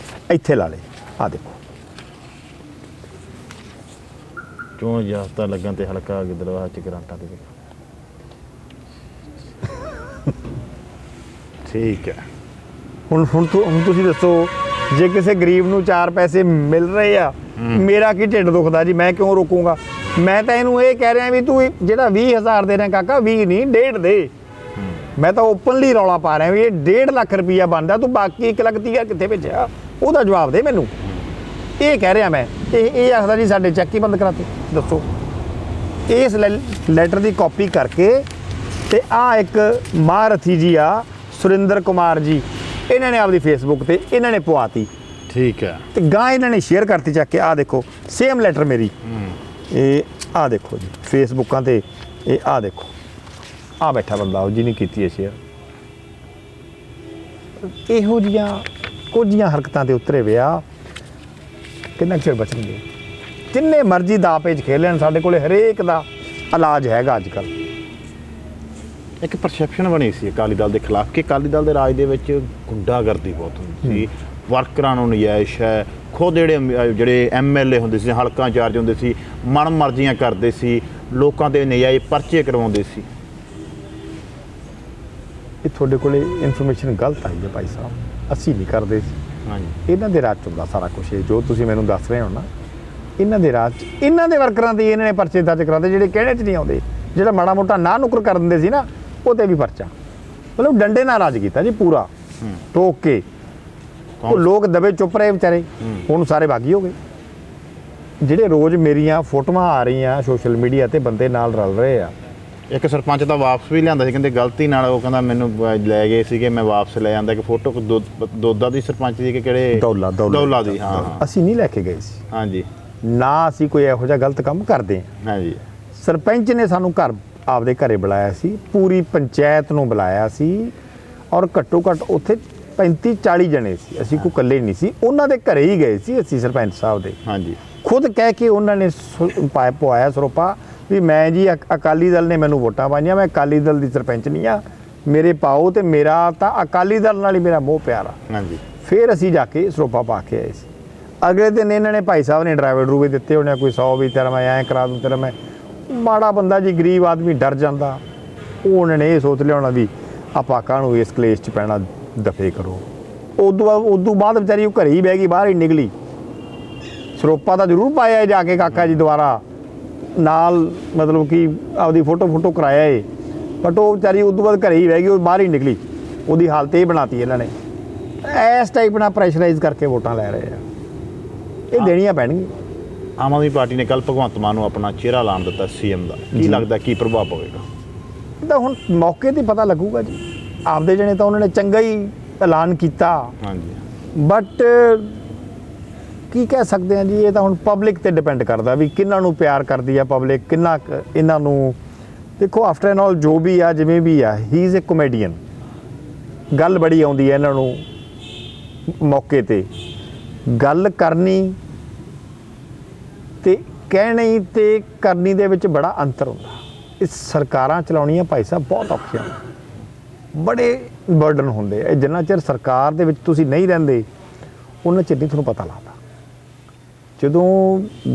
ਇੱਥੇ ਲਾ ਲਏ। ਆਹ ਦੇਖੋ, ਚੋਣ ਜਾਬਤਾ ਲੱਗਣ ਤੇ ਹਲਕਾ ਗਿੱਦੜਬਾਹਾ ਚ ਗਰਾਂਟਾਂ ਦੇ। ਠੀਕ ਹੈ, ਹੁਣ ਤੁਸੀਂ ਦੱਸੋ, ਜੇ ਕਿਸੇ ਗਰੀਬ ਨੂੰ 4 ਪੈਸੇ ਮਿਲ ਰਹੇ ਆ, ਮੇਰਾ ਕੀ ਢਿੱਡ ਦੁਖਦਾ ਜੀ, ਮੈਂ ਕਿਉਂ ਰੋਕੂੰਗਾ? ਮੈਂ ਤਾਂ ਇਹਨੂੰ ਇਹ ਕਹਿ ਰਿਹਾ ਵੀ ਤੂੰ ਜਿਹੜਾ 20,000 ਦੇ ਰਿਹਾ ਕਾਕਾ, 20 ਨਹੀਂ 1.5 ਦੇ। ਮੈਂ ਤਾਂ ਓਪਨਲੀ ਰੌਲਾ ਪਾ ਰਿਹਾ ਵੀ ਇਹ 1.5 ਲੱਖ ਰੁਪਈਆ ਬਣਦਾ, ਤੂੰ ਬਾਕੀ 1,30,000 ਕਿੱਥੇ ਭੇਜਿਆ, ਉਹਦਾ ਜਵਾਬ ਦੇ ਮੈਨੂੰ। ਇਹ ਕਹਿ ਰਿਹਾ ਮੈਂ, ਇਹ ਆਖਦਾ ਜੀ ਸਾਡੇ ਚੈੱਕ ਹੀ ਬੰਦ ਕਰਾਤੇ। ਦੱਸੋ, ਇਸ ਲੈਟਰ ਦੀ ਕਾਪੀ ਕਰਕੇ ਤੇ ਆਹ ਇੱਕ ਮਹਾਰਥੀ ਜੀ ਆ, ਸੁਰਿੰਦਰ ਕੁਮਾਰ ਜੀ, ਇਹਨਾਂ ਨੇ ਆਪਦੀ ਫੇਸਬੁੱਕ ਤੇ ਇਹਨਾਂ ਨੇ ਪਵਾਤੀ। ਠੀਕ ਹੈ, ਤੇ ਗਾਂ ਇਹਨਾਂ ਨੇ ਸ਼ੇਅਰ ਕਰਤੀ ਚੱਕ ਕੇ। ਆਹ ਦੇਖੋ ਸੇਮ ਲੈਟਰ ਮੇਰੀ, ਇਹ ਆਹ ਦੇਖੋ ਜੀ ਫੇਸਬੁੱਕਾਂ ਤੇ, ਇਹ ਆਹ ਦੇਖੋ, ਆਹ ਬੈਠਾ ਬੰਦਾ ਉਹ ਜਿਹਨੇ ਕੀਤੀ ਹੈ ਸ਼ੇਅਰ। ਇਹੋ ਜਿਹੀਆਂ ਕੁਝੀਆਂ ਹਰਕਤਾਂ ਤੇ ਉਤਰੇ ਵਿਆ ਕਿੰਨਾ ਚਿਰ ਬਚਣਗੇ? ਜਿੰਨੇ ਮਰਜ਼ੀ ਦਾ ਪੇਜ ਖੇਲਣ, ਸਾਡੇ ਕੋਲੇ ਹਰੇਕ ਦਾ ਇਲਾਜ ਹੈਗਾ ਅੱਜ ਕੱਲ੍ਹ। ਇੱਕ ਪਰਸੈਪਸ਼ਨ ਬਣੀ ਸੀ ਅਕਾਲੀ ਦਲ ਦੇ ਖਿਲਾਫ ਕਿ ਅਕਾਲੀ ਦਲ ਦੇ ਰਾਜ ਦੇ ਵਿੱਚ ਗੁੰਡਾਗਰਦੀ ਬਹੁਤ ਹੁੰਦੀ ਸੀ, ਵਰਕਰਾਂ ਨੂੰ ਨਜਾਇਜ਼ ਹੈ, ਖੁਦ ਜਿਹੜੇ MLA ਹੁੰਦੇ ਸੀ, ਹਲਕਾ ਇੰਚਾਰਜ ਹੁੰਦੇ ਸੀ, ਮਨ ਮਰਜ਼ੀਆਂ ਕਰਦੇ ਸੀ, ਲੋਕਾਂ ਦੇ ਨਜਾਇਜ਼ ਪਰਚੇ ਕਰਵਾਉਂਦੇ ਸੀ। ਇਹ ਤੁਹਾਡੇ ਕੋਲੇ ਇਨਫੋਰਮੇਸ਼ਨ ਗਲਤ ਆਈ ਹੈ ਭਾਈ ਸਾਹਿਬ, ਅਸੀਂ ਨਹੀਂ ਕਰਦੇ ਸੀ। ਹਾਂਜੀ, ਇਹਨਾਂ ਦੇ ਰਾਜ 'ਚ ਹੁੰਦਾ ਸਾਰਾ ਕੁਛ, ਜੋ ਤੁਸੀਂ ਮੈਨੂੰ ਦੱਸ ਰਹੇ ਹੋ ਨਾ, ਇਹਨਾਂ ਦੇ ਰਾਜ 'ਚ ਇਹਨਾਂ ਦੇ ਵਰਕਰਾਂ ਦੇ ਇਹਨਾਂ ਨੇ ਪਰਚੇ ਦਰਜ ਕਰਾਉਂਦੇ, ਜਿਹੜੇ ਕਹਿਣੇ 'ਚ ਨਹੀਂ ਆਉਂਦੇ। ਜਿਹੜਾ ਮਾੜਾ ਮੋਟਾ ਨਾ ਨੁਕਰ ਕਰ ਦਿੰਦੇ ਸੀ ਨਾ, ਉਹ 'ਤੇ ਵੀ ਪਰਚਾ, ਮਤਲਬ ਡੰਡੇ ਨਾਲ ਰਾਜ ਕੀਤਾ ਜੀ ਪੂਰਾ, ਟੋਕ ਕੇ। ਉਹ ਲੋਕ ਦਬੇ ਚੁੱਪ ਰਹੇ ਵਿਚਾਰੇ, ਹੁਣ ਸਾਰੇ ਬਾਗੀ ਹੋ ਗਏ। ਜਿਹੜੇ ਰੋਜ਼ ਮੇਰੀਆਂ ਫੋਟੋਆਂ ਆ ਰਹੀਆਂ ਸੋਸ਼ਲ ਮੀਡੀਆ ਤੇ, ਬੰਦੇ ਨਾਲ ਰਲ ਰਹੇ ਆ। ਇੱਕ ਸਰਪੰਚ ਤਾਂ ਵਾਪਸ ਵੀ ਲਿਆਂਦਾ ਸੀ, ਕਹਿੰਦੇ ਗਲਤੀ ਨਾਲ, ਉਹ ਕਹਿੰਦਾ ਮੈਨੂੰ ਲੈ ਗਏ ਸੀਗੇ, ਮੈਂ ਵਾਪਸ ਲੈ ਆਂਦਾ। ਇੱਕ ਫੋਟੋ ਦੋਦਾ ਦੀ ਸਰਪੰਚ ਦੀ ਕਿ ਕਿਹੜੇ ਦੌਲਾ ਦੀ, ਹਾਂ ਅਸੀਂ ਨਹੀਂ ਲੈ ਕੇ ਗਏ ਸੀ। ਹਾਂਜੀ, ਨਾ ਅਸੀਂ ਕੋਈ ਇਹੋ ਜਿਹਾ ਗਲਤ ਕੰਮ ਕਰਦੇ ਹਾਂ। ਹਾਂਜੀ, ਸਰਪੰਚ ਨੇ ਸਾਨੂੰ ਆਪਦੇ ਘਰੇ ਬੁਲਾਇਆ ਸੀ, ਪੂਰੀ ਪੰਚਾਇਤ ਨੂੰ ਬੁਲਾਇਆ ਸੀ, ਔਰ ਘੱਟੋ ਘੱਟ ਉੱਥੇ 35-40 ਜਣੇ ਸੀ, ਅਸੀਂ ਕੋਈ ਇਕੱਲੇ ਨਹੀਂ ਸੀ। ਉਹਨਾਂ ਦੇ ਘਰੇ ਹੀ ਗਏ ਸੀ ਅਸੀਂ, ਸਰਪੰਚ ਸਾਹਿਬ ਦੇ। ਹਾਂਜੀ, ਖੁਦ ਕਹਿ ਕੇ ਉਹਨਾਂ ਨੇ ਪਵਾਇਆ ਸਰੋਪਾ ਵੀ ਮੈਂ ਜੀ ਅਕਾਲੀ ਦਲ ਨੇ ਮੈਨੂੰ ਵੋਟਾਂ ਪਾਈਆਂ, ਮੈਂ ਅਕਾਲੀ ਦਲ ਦੀ ਸਰਪੰਚ ਨਹੀਂ ਆ, ਮੇਰੇ ਪਾਓ, ਤੇ ਮੇਰਾ ਤਾਂ ਅਕਾਲੀ ਦਲ ਨਾਲ ਹੀ ਮੇਰਾ ਮੋਹ ਪਿਆਰ ਆ। ਹਾਂਜੀ, ਫਿਰ ਅਸੀਂ ਜਾ ਕੇ ਸਰੋਪਾ ਪਾ ਕੇ ਆਏ ਸੀ। ਅਗਲੇ ਦਿਨ ਇਹਨਾਂ ਨੇ ਭਾਈ ਸਾਹਿਬ ਨੇ ਡਰਾਈਵਰ ਡਰੂ ਵੀ ਦਿੱਤੇ ਹੋਣੇ, ਕੋਈ 100 ਵੀ ਤੇਰਾ ਮੈਂ ਐਂ ਕਰਾ ਦੂੰ, ਤੇਰਾ ਮੈਂ। ਮਾੜਾ ਬੰਦਾ ਜੀ, ਗਰੀਬ ਆਦਮੀ ਡਰ ਜਾਂਦਾ। ਉਹ ਉਹਨਾਂ ਨੇ ਇਹ ਸੋਚ ਲਿਆ ਹੋਣਾ ਵੀ ਆਪਾਂ ਕਾਹਨੂੰ ਇਸ ਕਲੇਸ਼ 'ਚ ਪੈਣਾ, ਦਫੇ ਕਰੋ। ਉਦੋਂ ਬਾਅਦ ਵਿਚਾਰੀ ਉਹ ਘਰੇ ਹੀ ਬਹਿ ਗਈ, ਬਾਹਰ ਹੀ ਨਿਕਲੀ। ਸਰੋਪਾ ਤਾਂ ਜ਼ਰੂਰ ਪਾਇਆ ਜਾ ਕੇ ਕਾਕਾ ਜੀ ਦੁਆਰਾ ਨਾਲ, ਮਤਲਬ ਕਿ ਆਪਦੀ ਫੋਟੋ ਕਰਾਇਆ ਏ, ਬਟ ਉਹ ਵਿਚਾਰੀ ਉਦੋਂ ਬਾਅਦ ਘਰੇ ਹੀ ਬਹਿ ਗਈ, ਉਹ ਬਾਹਰ ਹੀ ਨਿਕਲੀ। ਉਹਦੀ ਹਾਲਤ ਇਹ ਬਣਾਤੀ ਇਹਨਾਂ ਨੇ। ਇਸ ਟਾਈਪ ਨਾਲ ਪ੍ਰੈਸ਼ਰਾਈਜ਼ ਕਰਕੇ ਵੋਟਾਂ ਲੈ ਰਹੇ ਆ, ਇਹ ਦੇਣੀਆਂ ਪੈਣਗੀਆਂ। ਆਮ ਆਦਮੀ ਪਾਰਟੀ ਨੇ ਕੱਲ੍ਹ ਭਗਵੰਤ ਮਾਨ ਨੂੰ ਆਪਣਾ ਚਿਹਰਾ ਐਲਾਨ ਦਿੱਤਾ ਸੀਐਮ ਦਾ, ਕੀ ਲੱਗਦਾ ਕੀ ਪ੍ਰਭਾਵ ਪਵੇਗਾ? ਇਹ ਤਾਂ ਹੁਣ ਮੌਕੇ 'ਤੇ ਪਤਾ ਲੱਗੂਗਾ ਜੀ। ਆਪਦੇ ਜਣੇ ਤਾਂ ਉਹਨਾਂ ਨੇ ਚੰਗਾ ਹੀ ਐਲਾਨ ਕੀਤਾ, ਹਾਂਜੀ, ਬਟ ਕੀ ਕਹਿ ਸਕਦੇ ਹਾਂ ਜੀ, ਇਹ ਤਾਂ ਹੁਣ ਪਬਲਿਕ 'ਤੇ ਡਿਪੈਂਡ ਕਰਦਾ ਵੀ ਕਿਹਨਾਂ ਨੂੰ ਪਿਆਰ ਕਰਦੀ ਆ ਪਬਲਿਕ, ਕਿੰਨਾ ਇਹਨਾਂ ਨੂੰ। ਦੇਖੋ ਆਫਟਰ ਐਂਡ ਆਲ ਜੋ ਵੀ ਆ, ਜਿਵੇਂ ਵੀ ਆ, ਹੀ ਇਜ਼ ਏ ਕਮੇਡੀਅਨ। ਗੱਲ ਬੜੀ ਆਉਂਦੀ ਹੈ ਇਹਨਾਂ ਨੂੰ ਮੌਕੇ 'ਤੇ ਗੱਲ ਕਰਨੀ ਤੇ ਕਹਿਣੀ ਤੇ ਕਰਨੀ ਦੇ ਵਿੱਚ ਬੜਾ ਅੰਤਰ ਹੁੰਦਾ। ਇਹ ਸਰਕਾਰਾਂ ਚਲਾਉਣੀਆਂ ਭਾਈ ਸਾਹਿਬ ਬਹੁਤ ਔਖੀਆਂ, ਬੜੇ ਬਰਡਨ ਹੁੰਦੇ ਆ। ਜਿੰਨਾ ਚਿਰ ਸਰਕਾਰ ਦੇ ਵਿੱਚ ਤੁਸੀਂ ਨਹੀਂ ਰਹਿੰਦੇ ਉਹਨਾਂ ਚਿਰ ਨਹੀਂ ਤੁਹਾਨੂੰ ਪਤਾ ਲੱਗਦਾ। ਜਦੋਂ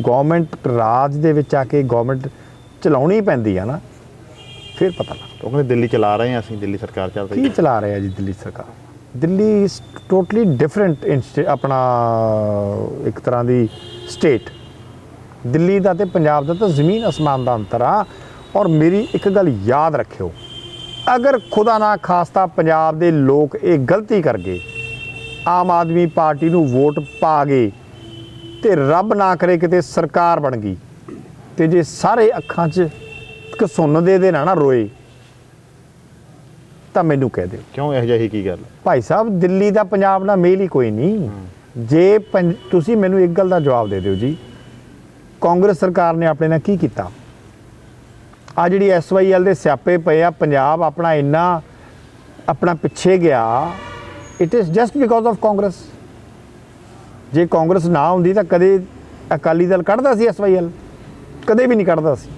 ਗੌਰਮੈਂਟ ਰਾਜ ਦੇ ਵਿੱਚ ਆ ਕੇ ਗੌਰਮੈਂਟ ਚਲਾਉਣੀ ਪੈਂਦੀ ਆ ਨਾ, ਫਿਰ ਪਤਾ ਲੱਗਦਾ। ਉਹ ਕਹਿੰਦੇ ਦਿੱਲੀ ਚਲਾ ਰਹੇ ਹਾਂ ਅਸੀਂ, ਦਿੱਲੀ ਸਰਕਾਰ ਚੱਲ ਰਹੀ ਕੀ ਚਲਾ ਰਹੇ ਆ ਜੀ ਦਿੱਲੀ ਸਰਕਾਰ? ਦਿੱਲੀ ਇਜ਼ ਟੋਟਲੀ ਡਿਫਰੈਂਟ ਆਪਣਾ ਇੱਕ ਤਰ੍ਹਾਂ ਦੀ ਸਟੇਟ। ਦਿੱਲੀ ਦਾ ਤੇ ਪੰਜਾਬ ਦਾ ਤਾਂ ਜ਼ਮੀਨ ਅਸਮਾਨ ਦਾ ਅੰਤਰ ਆ। ਔਰ ਮੇਰੀ ਇੱਕ ਗੱਲ ਯਾਦ ਰੱਖਿਓ, ਅਗਰ ਖੁਦਾ ਨਾ ਖਾਸਤਾ ਪੰਜਾਬ ਦੇ ਲੋਕ ਇਹ ਗਲਤੀ ਕਰ ਗਏ, ਆਮ ਆਦਮੀ ਪਾਰਟੀ ਨੂੰ ਵੋਟ ਪਾ ਗਏ ਤੇ ਰੱਬ ਨਾ ਕਰੇ ਕਿਤੇ ਸਰਕਾਰ ਬਣ ਗਈ ਤੇ ਜੇ ਸਾਰੇ ਅੱਖਾਂ 'ਚ ਘਸੁੰਨ ਦੇ ਨਾ ਰੋਏ ਤਾਂ ਮੈਨੂੰ ਕਹਿ ਦਿਓ। ਕਿਉਂ ਇਹੋ ਜਿਹੀ ਕੀ ਗੱਲ? ਭਾਈ ਸਾਹਿਬ ਦਿੱਲੀ ਦਾ ਪੰਜਾਬ ਨਾਲ ਮੇਲ ਹੀ ਕੋਈ ਨਹੀਂ। ਜੇ ਤੁਸੀਂ ਮੈਨੂੰ ਇੱਕ ਗੱਲ ਦਾ ਜਵਾਬ ਦੇ ਦਿਓ ਜੀ, ਕਾਂਗਰਸ ਸਰਕਾਰ ਨੇ ਆਪਣੇ ਨਾਲ ਕੀ ਕੀਤਾ? ਆ ਜਿਹੜੀ SYL ਦੇ ਸਿਆਪੇ ਪਏ ਆ, ਪੰਜਾਬ ਆਪਣਾ ਇੰਨਾ ਆਪਣਾ ਪਿੱਛੇ ਗਿਆ, it is just because of Congress. ਜੇ ਕਾਂਗਰਸ ਨਾ ਹੁੰਦੀ ਤਾਂ ਕਦੇ ਅਕਾਲੀ ਦਲ ਕੱਢਦਾ ਸੀ SYL? ਕਦੇ ਵੀ ਨਹੀਂ ਕੱਢਦਾ ਸੀ।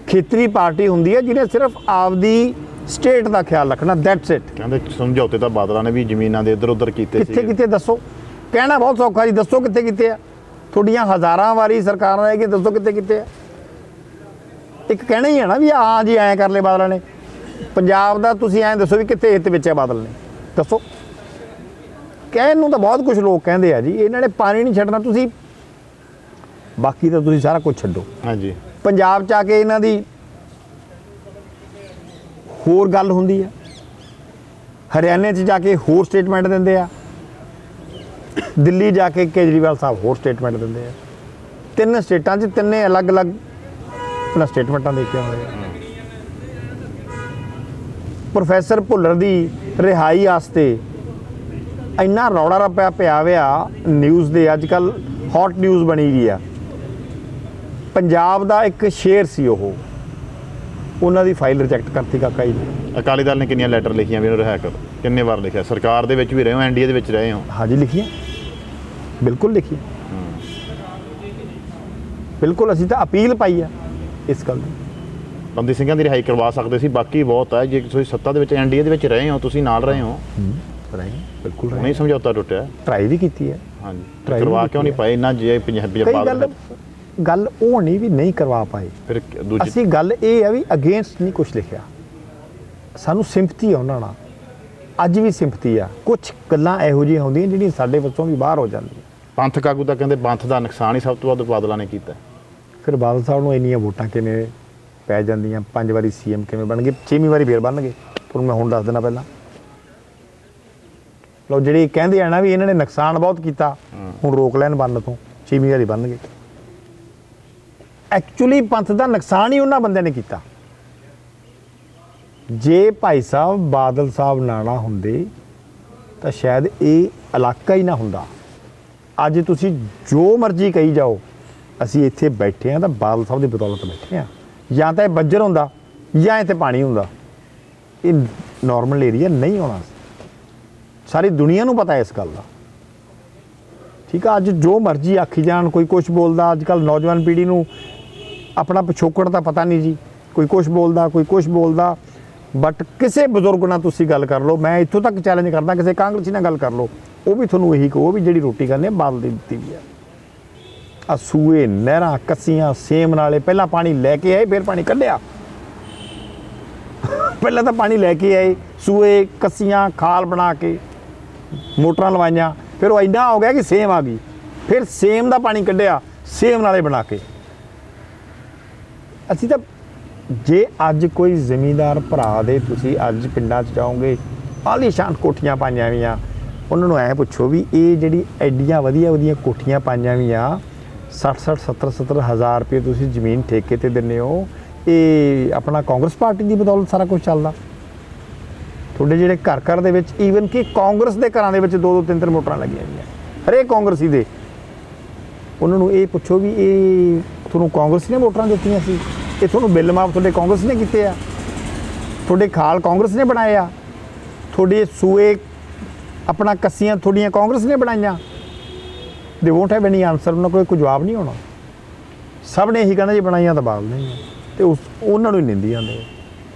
ਖੇਤਰੀ ਪਾਰਟੀ ਹੁੰਦੀ ਹੈ ਜਿਹਨੇ ਸਿਰਫ ਆਪਦੀ ਸਟੇਟ ਦਾ ਖਿਆਲ ਰੱਖਣਾ, ਦੈਟਸ ਇਟ। ਕਹਿੰਦੇ ਸਮਝੌਤੇ ਤਾਂ ਬਾਦਲਾਂ ਨੇ ਵੀ ਜ਼ਮੀਨਾਂ ਦੇ ਇੱਧਰ ਉੱਧਰ ਕੀਤੇ ਸੀ। ਕਿੱਥੇ ਦੱਸੋ? ਕਹਿਣਾ ਬਹੁਤ ਸੌਖਾ ਜੀ, ਦੱਸੋ ਕਿੱਥੇ ਆ? ਤੁਹਾਡੀਆਂ ਹਜ਼ਾਰਾਂ ਵਾਰੀ ਸਰਕਾਰਾਂ ਰਹਿ ਗਈ, ਦੱਸੋ ਕਿੱਥੇ ਆ? ਇੱਕ ਕਹਿਣਾ ਹੀ ਹੈ ਨਾ ਵੀ ਹਾਂ ਜੀ ਐਂ ਕਰ ਲਏ ਬਾਦਲਾਂ ਨੇ। ਪੰਜਾਬ ਦਾ ਤੁਸੀਂ ਐਂ ਦੱਸੋ ਵੀ ਕਿੱਥੇ ਹਿੱਤ ਵਿੱਚ ਹੈ ਬਾਦਲ ਨੇ, ਦੱਸੋ। ਕਹਿਣ ਨੂੰ ਤਾਂ ਬਹੁਤ ਕੁਝ ਲੋਕ ਕਹਿੰਦੇ ਆ ਜੀ, ਇਹਨਾਂ ਨੇ ਪਾਣੀ ਨਹੀਂ ਛੱਡਣਾ, ਤੁਸੀਂ ਬਾਕੀ ਤਾਂ ਤੁਸੀਂ ਸਾਰਾ ਕੁਝ ਛੱਡੋ। ਹਾਂਜੀ, ਪੰਜਾਬ 'ਚ ਆ ਕੇ ਇਹਨਾਂ ਦੀ ਹੋਰ ਗੱਲ ਹੁੰਦੀ ਆ, ਹਰਿਆਣੇ 'ਚ ਜਾ ਕੇ ਹੋਰ ਸਟੇਟਮੈਂਟ ਦਿੰਦੇ ਆ, ਦਿੱਲੀ ਜਾ ਕੇ ਕੇਜਰੀਵਾਲ ਸਾਹਿਬ ਹੋਰ ਸਟੇਟਮੈਂਟ ਦਿੰਦੇ ਆ। ਤਿੰਨ ਸਟੇਟਾਂ 'ਚ ਤਿੰਨੇ ਅਲੱਗ-ਅਲੱਗ ਆਪਣਾ ਸਟੇਟਮੈਂਟਾਂ ਦੇ ਕੇ ਆਉਂਦੇ ਆ। ਪ੍ਰੋਫੈਸਰ ਭੁੱਲਰ ਦੀ ਰਿਹਾਈ ਵਾਸਤੇ ਇੰਨਾ ਰੌਲਾ ਰੱਪਿਆ ਪਿਆ ਵਿਆ ਨਿਊਜ਼ ਦੇ, ਅੱਜ ਕੱਲ੍ਹ ਹੌਟ ਨਿਊਜ਼ ਬਣੀ ਗਈ ਆ। ਪੰਜਾਬ ਦਾ ਇੱਕ ਸ਼ੇਰ ਸੀ, ਉਹਨਾਂ ਦੀ ਫਾਈਲ ਰਿਜੈਕਟ ਕਰਤੀ ਕਾਕਾ ਜੀ ਨੇ। ਅਕਾਲੀ ਦਲ ਨੇ ਕਿੰਨੀਆਂ ਲੈਟਰ ਲਿਖੀਆਂ ਵੀ ਉਹਨੂੰ ਰਿਹਾ ਕਰੋ? ਕਿੰਨੇ ਵਾਰ ਲਿਖਿਆ? ਸਰਕਾਰ ਦੇ ਵਿੱਚ ਵੀ ਰਹੇ ਹੋ, NDA ਦੇ ਵਿੱਚ ਰਹੇ ਹੋ? ਹਾਂਜੀ ਲਿਖੀਆਂ, ਬਿਲਕੁਲ ਲਿਖੀਆਂ, ਬਿਲਕੁਲ। ਅਸੀਂ ਤਾਂ ਅਪੀਲ ਪਾਈ ਆ ਇਸ ਗੱਲ ਦੀ। ਬੰਦੀ ਸਿੰਘਾਂ ਦੀ ਰਿਹਾਈ ਕਰਵਾ ਸਕਦੇ ਸੀ, ਬਾਕੀ ਬਹੁਤ ਹੈ। ਜੇ ਤੁਸੀਂ ਸੱਤਾ ਦੇ ਵਿੱਚ NDA ਦੇ ਵਿੱਚ ਰਹੇ ਹੋ, ਤੁਸੀਂ ਨਾਲ ਰਹੇ ਹੋ, ਬਿਲਕੁਲ ਨਹੀਂ ਸਮਝੌਤਾ ਟੁੱਟਿਆ, ਟਰਾਈ ਵੀ ਕੀਤੀ ਹੈ। ਹਾਂਜੀ, ਕਰਵਾ ਕਿਉਂ ਨਹੀਂ ਪਾਏ ਇੰਨਾ? ਜੇ ਪੰਜਾਬੀ ਗੱਲ ਉਹ ਨਹੀਂ ਵੀ ਨਹੀਂ ਕਰਵਾ ਪਾਏ, ਫਿਰ ਦੂਜੀ ਅਸੀਂ ਗੱਲ ਇਹ ਹੈ ਵੀ ਅਗੇਂਸਟ ਨਹੀਂ ਕੁਛ ਲਿਖਿਆ। ਸਾਨੂੰ ਸਿੰਪਥੀ ਆ ਉਹਨਾਂ ਨਾਲ, ਅੱਜ ਵੀ ਸਿੰਪਥੀ ਆ। ਕੁਛ ਗੱਲਾਂ ਇਹੋ ਜਿਹੀਆਂ ਹੁੰਦੀਆਂ ਜਿਹੜੀਆਂ ਸਾਡੇ ਵੱਲੋਂ ਵੀ ਬਾਹਰ ਹੋ ਜਾਂਦੀਆਂ। ਪੰਥਕ ਆਗੂ ਤਾਂ ਕਹਿੰਦੇ ਪੰਥ ਦਾ ਨੁਕਸਾਨ ਹੀ ਸਭ ਤੋਂ ਵੱਧ ਬਾਦਲਾਂ ਨੇ ਕੀਤਾ। ਫਿਰ ਬਾਦਲ ਸਾਹਿਬ ਨੂੰ ਇੰਨੀਆਂ ਵੋਟਾਂ ਕਿਵੇਂ ਪੈ ਜਾਂਦੀਆਂ? 5 ਵਾਰੀ CM ਕਿਵੇਂ ਬਣ ਗਏ? 6ਵੀਂ ਵਾਰੀ ਫੇਰ ਬਣ ਗਏ। ਤੁਹਾਨੂੰ ਮੈਂ ਹੁਣ ਦੱਸ ਦੇਣਾ ਪਹਿਲਾਂ। ਲੋ ਜਿਹੜੀ ਕਹਿੰਦੇ ਆ ਨਾ ਵੀ ਇਹਨਾਂ ਨੇ ਨੁਕਸਾਨ ਬਹੁਤ ਕੀਤਾ, ਹੁਣ ਰੋਕ ਲੈਣ ਬੰਨ ਤੋਂ, 6ਵੀਂ ਵਾਰੀ ਬਣ ਗਏ। ਐਕਚੁਅਲੀ ਪੰਥ ਦਾ ਨੁਕਸਾਨ ਹੀ ਉਹਨਾਂ ਬੰਦਿਆਂ ਨੇ ਕੀਤਾ। ਜੇ ਭਾਈ ਸਾਹਿਬ ਬਾਦਲ ਸਾਹਿਬ ਨਾ ਹੁੰਦੇ ਤਾਂ ਸ਼ਾਇਦ ਇਹ ਇਲਾਕਾ ਹੀ ਨਾ ਹੁੰਦਾ। ਅੱਜ ਤੁਸੀਂ ਜੋ ਮਰਜ਼ੀ ਕਹੀ ਜਾਓ, ਅਸੀਂ ਇੱਥੇ ਬੈਠੇ ਹਾਂ ਤਾਂ ਬਾਦਲ ਸਾਹਿਬ ਦੀ ਬਦੌਲਤ ਬੈਠੇ ਹਾਂ। ਜਾਂ ਤਾਂ ਇਹ ਬੱਜਰ ਹੁੰਦਾ ਜਾਂ ਇੱਥੇ ਪਾਣੀ ਹੁੰਦਾ। ਇਹ ਨਾਰਮਲ ਏਰੀਆ ਨਹੀਂ ਹੋਣਾ। ਸਾਰੀ ਦੁਨੀਆ ਨੂੰ ਪਤਾ ਇਸ ਗੱਲ ਦਾ, ਠੀਕ ਆ। ਅੱਜ ਜੋ ਮਰਜ਼ੀ ਆਖੀ ਜਾਣ, ਕੋਈ ਕੁਛ ਬੋਲਦਾ। ਅੱਜ ਕੱਲ੍ਹ ਨੌਜਵਾਨ ਪੀੜ੍ਹੀ ਨੂੰ ਆਪਣਾ ਪਿਛੋਕੜ ਤਾਂ ਪਤਾ ਨਹੀਂ ਜੀ, ਕੋਈ ਕੁਛ ਬੋਲਦਾ, ਕੋਈ ਕੁਛ ਬੋਲਦਾ। ਬਟ ਕਿਸੇ ਬਜ਼ੁਰਗ ਨਾਲ ਤੁਸੀਂ ਗੱਲ ਕਰ ਲਓ, ਮੈਂ ਇੱਥੋਂ ਤੱਕ ਚੈਲੰਜ ਕਰਦਾ, ਕਿਸੇ ਕਾਂਗਰਸੀ ਨਾਲ ਗੱਲ ਕਰ ਲਓ, ਉਹ ਵੀ ਤੁਹਾਨੂੰ ਇਹੀ ਕਹੋ ਵੀ ਜਿਹੜੀ ਰੋਟੀ ਖਾਂਦੇ ਆ ਬਾਦਲ ਦੀ ਦਿੱਤੀ ਵੀ ਆ ਸੂਏ ਨਹਿਰਾਂ ਕੱਸੀਆਂ ਸੇਮ ਨਾਲੇ ਪਹਿਲਾਂ ਪਾਣੀ ਲੈ ਕੇ ਆਏ ਫਿਰ ਪਾਣੀ ਕੱਢਿਆ ਪਹਿਲਾਂ ਤਾਂ ਪਾਣੀ ਲੈ ਕੇ ਆਏ ਸੂਏ ਕੱਸੀਆਂ ਖਾਲ ਬਣਾ ਕੇ ਮੋਟਰਾਂ ਲਵਾਈਆਂ ਫਿਰ ਉਹ ਇੰਨਾ ਹੋ ਗਿਆ ਕਿ ਸੇਮ ਆ ਗਈ ਫਿਰ ਸੇਮ ਦਾ ਪਾਣੀ ਕੱਢਿਆ ਸੇਮ ਨਾਲੇ ਬਣਾ ਕੇ ਅਸੀਂ ਤਾਂ ਜੇ ਅੱਜ ਕੋਈ ਜ਼ਿਮੀਂਦਾਰ ਭਰਾ ਦੇ ਤੁਸੀਂ ਅੱਜ ਪਿੰਡਾਂ 'ਚ ਜਾਓਗੇ ਆਲੀਸ਼ਾਨ ਕੋਠੀਆਂ ਪਾਈਆਂ ਵੀਆਂ ਉਹਨਾਂ ਨੂੰ ਐਂ ਪੁੱਛੋ ਵੀ ਇਹ ਜਿਹੜੀ ਐਡੀਆਂ ਵਧੀਆ ਕੋਠੀਆਂ ਪਾਈਆਂ ਵੀਆਂ 60 70 ਹਜ਼ਾਰ ਰੁਪਏ ਤੁਸੀਂ ਜ਼ਮੀਨ ਠੇਕੇ ਤੇ ਦਿੰਦੇ ਹੋ ਇਹ ਆਪਣਾ ਕਾਂਗਰਸ ਪਾਰਟੀ ਦੀ ਬਦੌਲਤ ਸਾਰਾ ਕੁਝ ਚੱਲਦਾ ਤੁਹਾਡੇ ਜਿਹੜੇ ਘਰ ਦੇ ਵਿੱਚ ਈਵਨ ਕਿ ਕਾਂਗਰਸ ਦੇ ਘਰਾਂ ਦੇ ਵਿੱਚ 2-2 3-3 ਮੋਟਰਾਂ ਲੱਗੀਆਂ ਹੋਈਆਂ ਹਰੇਕ ਕਾਂਗਰਸੀ ਦੇ ਉਹਨਾਂ ਨੂੰ ਇਹ ਪੁੱਛੋ ਵੀ ਇਹ ਤੁਹਾਨੂੰ ਕਾਂਗਰਸ ਨੇ ਮੋਟਰਾਂ ਦਿੱਤੀਆਂ ਸੀ ਇਹ ਤੁਹਾਨੂੰ ਬਿੱਲ ਮਾਫ ਤੁਹਾਡੇ ਕਾਂਗਰਸ ਨੇ ਕੀਤੇ ਆ ਤੁਹਾਡੇ ਖਾਲ ਕਾਂਗਰਸ ਨੇ ਬਣਾਏ ਆ ਤੁਹਾਡੇ ਸੂਏ ਆਪਣਾ ਕੱਸੀਆਂ ਤੁਹਾਡੀਆਂ ਕਾਂਗਰਸ ਨੇ ਬਣਾਈਆਂ ਦੇ ਵੋਂਟ ਹੈਵ ਐਨੀ ਆਨਸਰ ਉਹਨਾਂ ਕੋਲ ਕੋਈ ਜਵਾਬ ਨਹੀਂ ਹੋਣਾ ਸਭ ਨੇ ਇਹੀ ਕਹਿੰਦਾ ਜੀ ਬਣਾਈਆਂ ਤਾਂ ਬਾਦਲ ਨੇ ਤੇ ਉਹਨਾਂ ਨੂੰ ਹੀ ਨਿੰਦੀ ਜਾਂਦੇ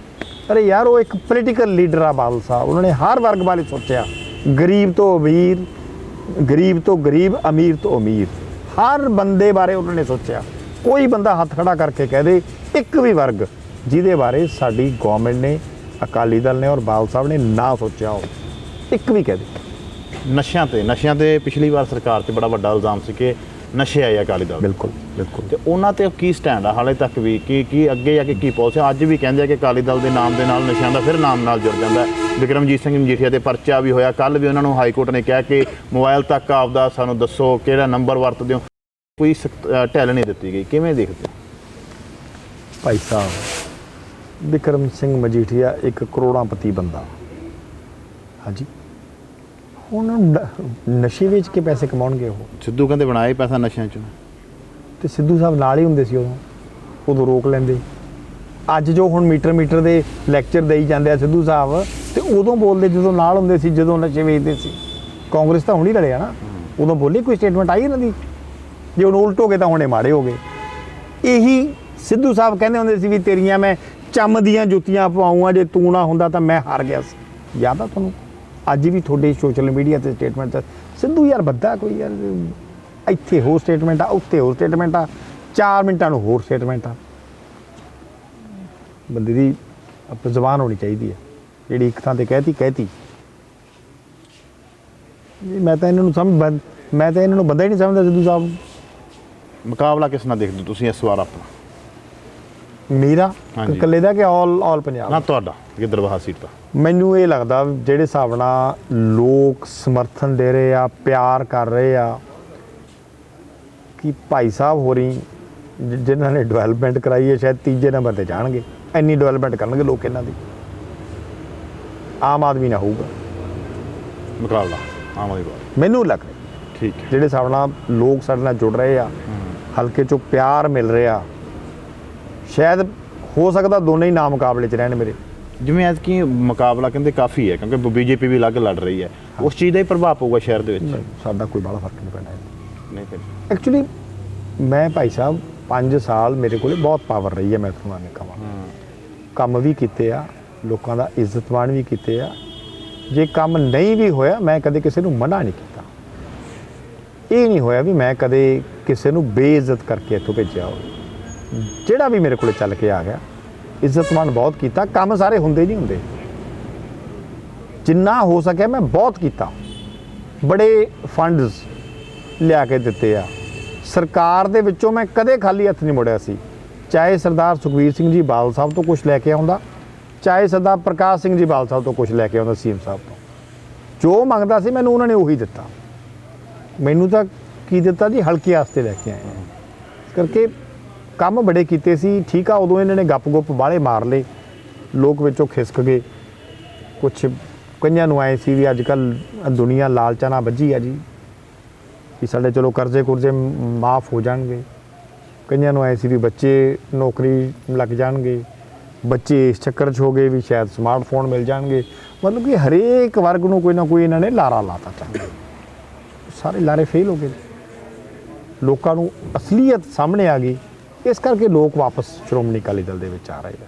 ਅਰੇ ਯਾਰ ਉਹ ਇੱਕ ਪੋਲੀਟੀਕਲ ਲੀਡਰ ਆ ਬਾਦਲ ਸਾਹਿਬ ਉਹਨਾਂ ਨੇ ਹਰ ਵਰਗ ਬਾਰੇ ਸੋਚਿਆ ਗਰੀਬ ਤੋਂ ਗਰੀਬ ਅਮੀਰ ਤੋਂ ਅਮੀਰ ਹਰ ਬੰਦੇ ਬਾਰੇ ਉਹਨਾਂ ਨੇ ਸੋਚਿਆ ਕੋਈ ਬੰਦਾ ਹੱਥ ਖੜਾ ਕਰਕੇ ਕਹਿ ਦੇ ਇੱਕ ਵੀ ਵਰਗ ਜਿਹਦੇ ਬਾਰੇ ਸਾਡੀ ਗਵਰਨਮੈਂਟ ਨੇ ਅਕਾਲੀ ਦਲ ਨੇ ਔਰ ਬਾਦਲ ਸਾਹਿਬ ਨੇ ਨਾ ਸੋਚਿਆ ਹੋ ਇੱਕ ਵੀ ਕਹਿ ਦੇ ਨਸ਼ਿਆਂ ਤੇ ਪਿਛਲੀ ਵਾਰ ਸਰਕਾਰ 'ਚ ਬੜਾ ਵੱਡਾ ਇਲਜ਼ਾਮ ਸੀ ਕਿ ਨਸ਼ੇ ਆਏ ਅਕਾਲੀ ਦਲ ਬਿਲਕੁਲ ਤੇ ਉਹਨਾਂ ਤੇ ਕੀ ਸਟੈਂਡ ਆ ਹਾਲੇ ਤੱਕ ਵੀ ਕੀ ਅੱਗੇ ਜਾ ਕੇ ਕੀ ਪਾਲਿਸੀ ਅੱਜ ਵੀ ਕਹਿੰਦੇ ਆ ਕਿ ਅਕਾਲੀ ਦਲ ਦੇ ਨਾਮ ਦੇ ਨਾਲ ਨਸ਼ਿਆਂ ਦਾ ਫਿਰ ਨਾਮ ਨਾਲ ਜੁੜ ਜਾਂਦਾ ਵਿਕਰਮਜੀਤ ਸਿੰਘ ਮਜੀਠੀਆ ਤੇ ਪਰਚਾ ਵੀ ਹੋਇਆ ਕੱਲ ਵੀ ਉਹਨਾਂ ਨੂੰ ਹਾਈ ਕੋਰਟ ਨੇ ਕਿਹਾ ਕਿ ਮੋਬਾਈਲ ਤੱਕ ਆਪਦਾ ਸਾਨੂੰ ਦੱਸੋ ਕਿਹੜਾ ਨੰਬਰ ਵਰਤਦੇ ਹੋ ਕੋਈ ਢਿੱਲ ਨਹੀਂ ਦਿੱਤੀ ਗਈ ਕਿਵੇਂ ਦੇਖਦੇ ਭਾਈ ਸਾਹਿਬ ਵਿਕਰਮ ਸਿੰਘ ਮਜੀਠੀਆ ਇੱਕ ਕਰੋੜਾਂਪਤੀ ਬੰਦਾ ਹਾਂਜੀ ਹੁਣ ਨਸ਼ੇ ਵੇਚ ਕੇ ਪੈਸੇ ਕਮਾਉਣਗੇ ਉਹ ਸਿੱਧੂ ਕਹਿੰਦੇ ਬਣਾਏ ਪੈਸਾ ਨਸ਼ਿਆਂ 'ਚ ਤੇ ਸਿੱਧੂ ਸਾਹਿਬ ਨਾਲ ਹੀ ਹੁੰਦੇ ਸੀ ਉਦੋਂ ਰੋਕ ਲੈਂਦੇ ਅੱਜ ਜੋ ਹੁਣ ਮੀਟਰ ਦੇ ਲੈਕਚਰ ਦੇਈ ਜਾਂਦੇ ਆ ਸਿੱਧੂ ਸਾਹਿਬ ਤੇ ਉਦੋਂ ਬੋਲਦੇ ਜਦੋਂ ਨਾਲ ਹੁੰਦੇ ਸੀ ਜਦੋਂ ਨਸ਼ੇ ਵੇਚਦੇ ਸੀ ਕਾਂਗਰਸ ਤਾਂ ਹੁਣ ਹੀ ਲੜਿਆ ਨਾ ਉਦੋਂ ਬੋਲੀ ਕੋਈ ਸਟੇਟਮੈਂਟ ਆਈ ਇਹਨਾਂ ਦੀ ਜੇ ਹੁਣ ਉਲਟ ਹੋ ਗਏ ਤਾਂ ਹੁਣੇ ਮਾੜੇ ਹੋ ਗਏ ਇਹੀ ਸਿੱਧੂ ਸਾਹਿਬ ਕਹਿੰਦੇ ਹੁੰਦੇ ਸੀ ਵੀ ਤੇਰੀਆਂ ਮੈਂ ਚੰਮ ਦੀਆਂ ਜੁੱਤੀਆਂ ਪਵਾਉਂਗਾ ਜੇ ਤੂੰ ਨਾ ਹੁੰਦਾ ਤਾਂ ਮੈਂ ਹਾਰ ਗਿਆ ਸੀ ਯਾਦ ਆ ਤੁਹਾਨੂੰ ਅੱਜ ਵੀ ਤੁਹਾਡੇ ਸੋਸ਼ਲ ਮੀਡੀਆ ਤੇ ਸਟੇਟਮੈਂਟ ਸਿੱਧੂ ਯਾਰ ਬੱਦਾ ਕੋਈ ਯਾਰ ਇੱਥੇ ਹੋਰ ਸਟੇਟਮੈਂਟ ਆ ਉੱਥੇ ਹੋਰ ਸਟੇਟਮੈਂਟ ਆ 4 ਮਿੰਟਾਂ ਨੂੰ ਹੋਰ ਸਟੇਟਮੈਂਟ ਆ ਬੰਦੇ ਦੀ ਜ਼ੁਬਾਨ ਹੋਣੀ ਚਾਹੀਦੀ ਹੈ ਜਿਹੜੀ ਇੱਕ ਥਾਂ ਤੇ ਕਹਿਤੀ ਮੈਂ ਤਾਂ ਇਹਨਾਂ ਨੂੰ ਬੰਦਾ ਹੀ ਨਹੀਂ ਸਮਝਦਾ ਸਿੱਧੂ ਸਾਹਿਬ ਮੁਕਾਬਲਾ ਕਿਸ ਨਾਲ ਦੇਖਦੇ ਤੁਸੀਂ ਇਸ ਵਾਰ ਆਪਣਾ ਮੇਰਾ ਇਕੱਲੇ ਦਾ ਕਿ ਆਲ ਪੰਜਾਬ ਨਾ ਤੁਹਾਡਾ ਗਿੱਦੜਬਾਹਾ ਸੀਟ ਦਾ ਮੈਨੂੰ ਇਹ ਲੱਗਦਾ ਜਿਹੜੇ ਹਿਸਾਬ ਨਾਲ ਲੋਕ ਸਮਰਥਨ ਦੇ ਰਹੇ ਆ ਪਿਆਰ ਕਰ ਰਹੇ ਆ ਕਿ ਭਾਈ ਸਾਹਿਬ ਹੋਰੀ ਜਿਨ੍ਹਾਂ ਨੇ ਡਿਵੈਲਪਮੈਂਟ ਕਰਾਈ ਹੈ ਸ਼ਾਇਦ ਤੀਜੇ ਨੰਬਰ ਤੇ ਜਾਣਗੇ ਇੰਨੀ ਡਿਵੈਲਪਮੈਂਟ ਕਰਨਗੇ ਲੋਕ ਇਹਨਾਂ ਦੀ ਆਮ ਆਦਮੀ ਨਾ ਹੋਊਗਾ ਮੁਕਾਬਲਾ ਆਮ ਆਦਮੀ ਪਾਰਟੀ ਮੈਨੂੰ ਲੱਗ ਰਿਹਾ ਠੀਕ ਹੈ ਜਿਹੜੇ ਹਿਸਾਬ ਨਾਲ ਲੋਕ ਸਾਡੇ ਨਾਲ ਜੁੜ ਰਹੇ ਆ ਹਲਕੇ 'ਚੋਂ ਪਿਆਰ ਮਿਲ ਰਿਹਾ ਸ਼ਾਇਦ ਹੋ ਸਕਦਾ ਦੋਨੇ ਹੀ ਨਾ ਮੁਕਾਬਲੇ 'ਚ ਰਹਿਣ ਮੇਰੇ ਜਿਵੇਂ ਅੱਜ ਕੀ ਮੁਕਾਬਲਾ ਕਹਿੰਦੇ ਕਾਫੀ ਹੈ ਕਿਉਂਕਿ ਬੀਜੇਪੀ ਵੀ ਅਲੱਗ ਲੜ ਰਹੀ ਹੈ ਉਸ ਚੀਜ਼ ਦਾ ਹੀ ਪ੍ਰਭਾਵ ਪਊਗਾ ਸ਼ਹਿਰ ਦੇ ਵਿੱਚ ਸਾਡਾ ਕੋਈ ਬੜਾ ਫਰਕ ਨਹੀਂ ਪੈਣਾ ਨਹੀਂ ਫਿਰ ਐਕਚੁਅਲੀ ਮੈਂ ਭਾਈ ਸਾਹਿਬ 5 ਸਾਲ ਮੇਰੇ ਕੋਲ ਬਹੁਤ ਪਾਵਰ ਰਹੀ ਹੈ ਮੈਂ ਤੁਹਾਨੂੰ ਨਹੀਂ ਕਹਾਂ ਕੰਮ ਵੀ ਕੀਤੇ ਆ ਲੋਕਾਂ ਦਾ ਇੱਜ਼ਤਮਾਨ ਵੀ ਕੀਤੇ ਆ ਜੇ ਕੰਮ ਨਹੀਂ ਵੀ ਹੋਇਆ ਮੈਂ ਕਦੇ ਕਿਸੇ ਨੂੰ ਮਨਾ ਨਹੀਂ ਕੀਤਾ ਇਹ ਨਹੀਂ ਹੋਇਆ ਵੀ ਮੈਂ ਕਦੇ ਕਿਸੇ ਨੂੰ ਬੇਇੱਜ਼ਤ ਕਰਕੇ ਇੱਥੋਂ ਭੇਜਿਆ ਹੋਵੇ ਜਿਹੜਾ ਵੀ ਮੇਰੇ ਕੋਲ ਚੱਲ ਕੇ ਆ ਗਿਆ ਇੱਜ਼ਤਮਾਨ ਬਹੁਤ ਕੀਤਾ ਕੰਮ ਸਾਰੇ ਹੁੰਦੇ ਨਹੀਂ ਹੁੰਦੇ ਜਿੰਨਾ ਹੋ ਸਕਿਆ ਮੈਂ ਬਹੁਤ ਕੀਤਾ ਬੜੇ ਫੰਡਸ ਲਿਆ ਕੇ ਦਿੱਤੇ ਆ ਸਰਕਾਰ ਦੇ ਵਿੱਚੋਂ ਮੈਂ ਕਦੇ ਖਾਲੀ ਹੱਥ ਨਹੀਂ ਮੁੜਿਆ ਸੀ ਚਾਹੇ ਸਰਦਾਰ ਸੁਖਬੀਰ ਸਿੰਘ ਜੀ ਬਾਦਲ ਸਾਹਿਬ ਤੋਂ ਕੁਝ ਲੈ ਕੇ ਆਉਂਦਾ ਚਾਹੇ ਸਰਦਾਰ ਪ੍ਰਕਾਸ਼ ਸਿੰਘ ਜੀ ਬਾਦਲ ਸਾਹਿਬ ਤੋਂ ਕੁਝ ਲੈ ਕੇ ਆਉਂਦਾ ਸੀਐਮ ਸਾਹਿਬ ਤੋਂ ਜੋ ਮੰਗਦਾ ਸੀ ਮੈਨੂੰ ਉਹਨਾਂ ਨੇ ਉਹੀ ਦਿੱਤਾ ਮੈਨੂੰ ਤਾਂ ਕੀ ਦਿੱਤਾ ਜੀ ਹਲਕੇ ਵਾਸਤੇ ਲੈ ਕੇ ਆਏ ਇਸ ਕਰਕੇ ਕੰਮ ਬੜੇ ਕੀਤੇ ਸੀ ਠੀਕ ਆ ਉਦੋਂ ਇਹਨਾਂ ਨੇ ਗੱਪ-ਗੁੱਪ ਬਾਹਲੇ ਮਾਰ ਲਏ ਲੋਕ ਵਿੱਚੋਂ ਖਿਸਕ ਗਏ ਕੁਛ ਕਈਆਂ ਨੂੰ ਆਏ ਸੀ ਵੀ ਅੱਜ ਕੱਲ੍ਹ ਦੁਨੀਆ ਲਾਲਚਾਂ ਨਾਲ ਵੱਜੀ ਆ ਜੀ ਵੀ ਸਾਡੇ ਚਲੋ ਕਰਜ਼ੇ ਮਾਫ ਹੋ ਜਾਣਗੇ ਕਈਆਂ ਨੂੰ ਆਏ ਸੀ ਵੀ ਬੱਚੇ ਨੌਕਰੀ ਲੱਗ ਜਾਣਗੇ ਬੱਚੇ ਇਸ ਚੱਕਰ 'ਚ ਹੋ ਗਏ ਵੀ ਸ਼ਾਇਦ ਸਮਾਰਟਫੋਨ ਮਿਲ ਜਾਣਗੇ ਮਤਲਬ ਕਿ ਹਰੇਕ ਵਰਗ ਨੂੰ ਕੋਈ ਨਾ ਕੋਈ ਇਹਨਾਂ ਨੇ ਲਾਰਾ ਲਾਤਾ ਚਾਹੁੰਦੇ ਸਾਰੇ ਲਾਰੇ ਫੇਲ ਹੋ ਗਏ ਲੋਕਾਂ ਨੂੰ ਅਸਲੀਅਤ ਸਾਹਮਣੇ ਆ ਗਈ ਇਸ ਕਰਕੇ ਲੋਕ ਵਾਪਸ ਸ਼੍ਰੋਮਣੀ ਅਕਾਲੀ ਦਲ ਦੇ ਵਿੱਚ ਆ ਰਹੇ ਆ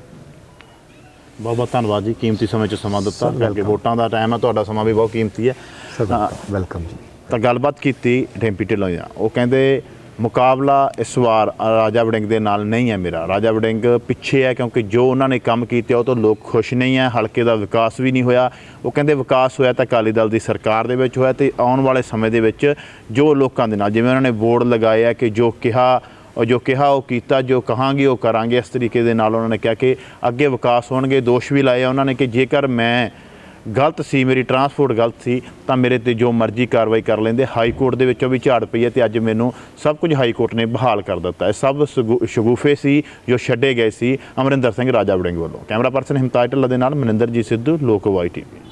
ਬਹੁਤ ਬਹੁਤ ਧੰਨਵਾਦ ਜੀ, ਕੀਮਤੀ ਸਮੇਂ 'ਚ ਸਮਾਂ ਦਿੱਤਾ ਕਰਕੇ। ਵੋਟਾਂ ਦਾ ਟਾਈਮ ਹੈ, ਤੁਹਾਡਾ ਸਮਾਂ ਵੀ ਬਹੁਤ ਕੀਮਤੀ ਹੈ। ਵੈਲਕਮ ਜੀ। ਤਾਂ ਗੱਲਬਾਤ ਕੀਤੀ ਡੈਂਪੀ ਢਿੱਲੋਂ ਨਾਲ, ਉਹ ਕਹਿੰਦੇ ਮੁਕਾਬਲਾ ਇਸ ਵਾਰ ਰਾਜਾ ਵੜਿੰਗ ਦੇ ਨਾਲ ਨਹੀਂ ਹੈ ਮੇਰਾ। ਰਾਜਾ ਵੜਿੰਗ ਪਿੱਛੇ ਹੈ ਕਿਉਂਕਿ ਜੋ ਉਹਨਾਂ ਨੇ ਕੰਮ ਕੀਤੇ ਉਹ ਤੋਂ ਲੋਕ ਖੁਸ਼ ਨਹੀਂ ਹੈ, ਹਲਕੇ ਦਾ ਵਿਕਾਸ ਵੀ ਨਹੀਂ ਹੋਇਆ। ਉਹ ਕਹਿੰਦੇ ਵਿਕਾਸ ਹੋਇਆ ਤਾਂ ਅਕਾਲੀ ਦਲ ਦੀ ਸਰਕਾਰ ਦੇ ਵਿੱਚ ਹੋਇਆ, ਤੇ ਆਉਣ ਵਾਲੇ ਸਮੇਂ ਦੇ ਵਿੱਚ ਜੋ ਲੋਕਾਂ ਦੇ ਨਾਲ, ਜਿਵੇਂ ਉਹਨਾਂ ਨੇ ਬੋਰਡ ਲਗਾਏ ਆ ਕਿ ਜੋ ਕਿਹਾ ਉਹ ਕੀਤਾ, ਜੋ ਕਹਾਂਗੇ ਉਹ ਕਰਾਂਗੇ, ਇਸ ਤਰੀਕੇ ਦੇ ਨਾਲ ਉਹਨਾਂ ਨੇ ਕਿਹਾ ਕਿ ਅੱਗੇ ਵਿਕਾਸ ਹੋਣਗੇ। ਦੋਸ਼ ਵੀ ਲਾਏ ਉਹਨਾਂ ਨੇ ਕਿ ਜੇਕਰ ਮੈਂ ਗਲਤ ਸੀ, ਮੇਰੀ ਟਰਾਂਸਪੋਰਟ ਗਲਤ ਸੀ, ਤਾਂ ਮੇਰੇ ਤੇ ਜੋ ਮਰਜ਼ੀ ਕਾਰਵਾਈ ਕਰ ਲੈਂਦੇ। ਹਾਈ ਕੋਰਟ ਦੇ ਵਿੱਚੋਂ ਵੀ ਝਾੜ ਪਈ ਹੈ ਤੇ ਅੱਜ ਮੈਨੂੰ ਸਭ ਕੁਝ ਹਾਈ ਕੋਰਟ ਨੇ ਬਹਾਲ ਕਰ ਦਿੱਤਾ। ਇਹ ਸਭ ਸ਼ਗੂਫੇ ਸੀ ਜੋ ਛੱਡੇ ਗਏ ਸੀ ਅਮਰਿੰਦਰ ਸਿੰਘ ਰਾਜਾ ਵੜਿੰਗ ਵੱਲੋਂ। ਕੈਮਰਾ ਪਰਸਨ ਹਿਮਤਾਜ ਢਿੱਲੋਂ ਦੇ ਨਾਲ ਮਨਿੰਦਰਜੀਤ ਸਿੱਧੂ, ਲੋਕ ਵਾਈ ਟੀਵੀ।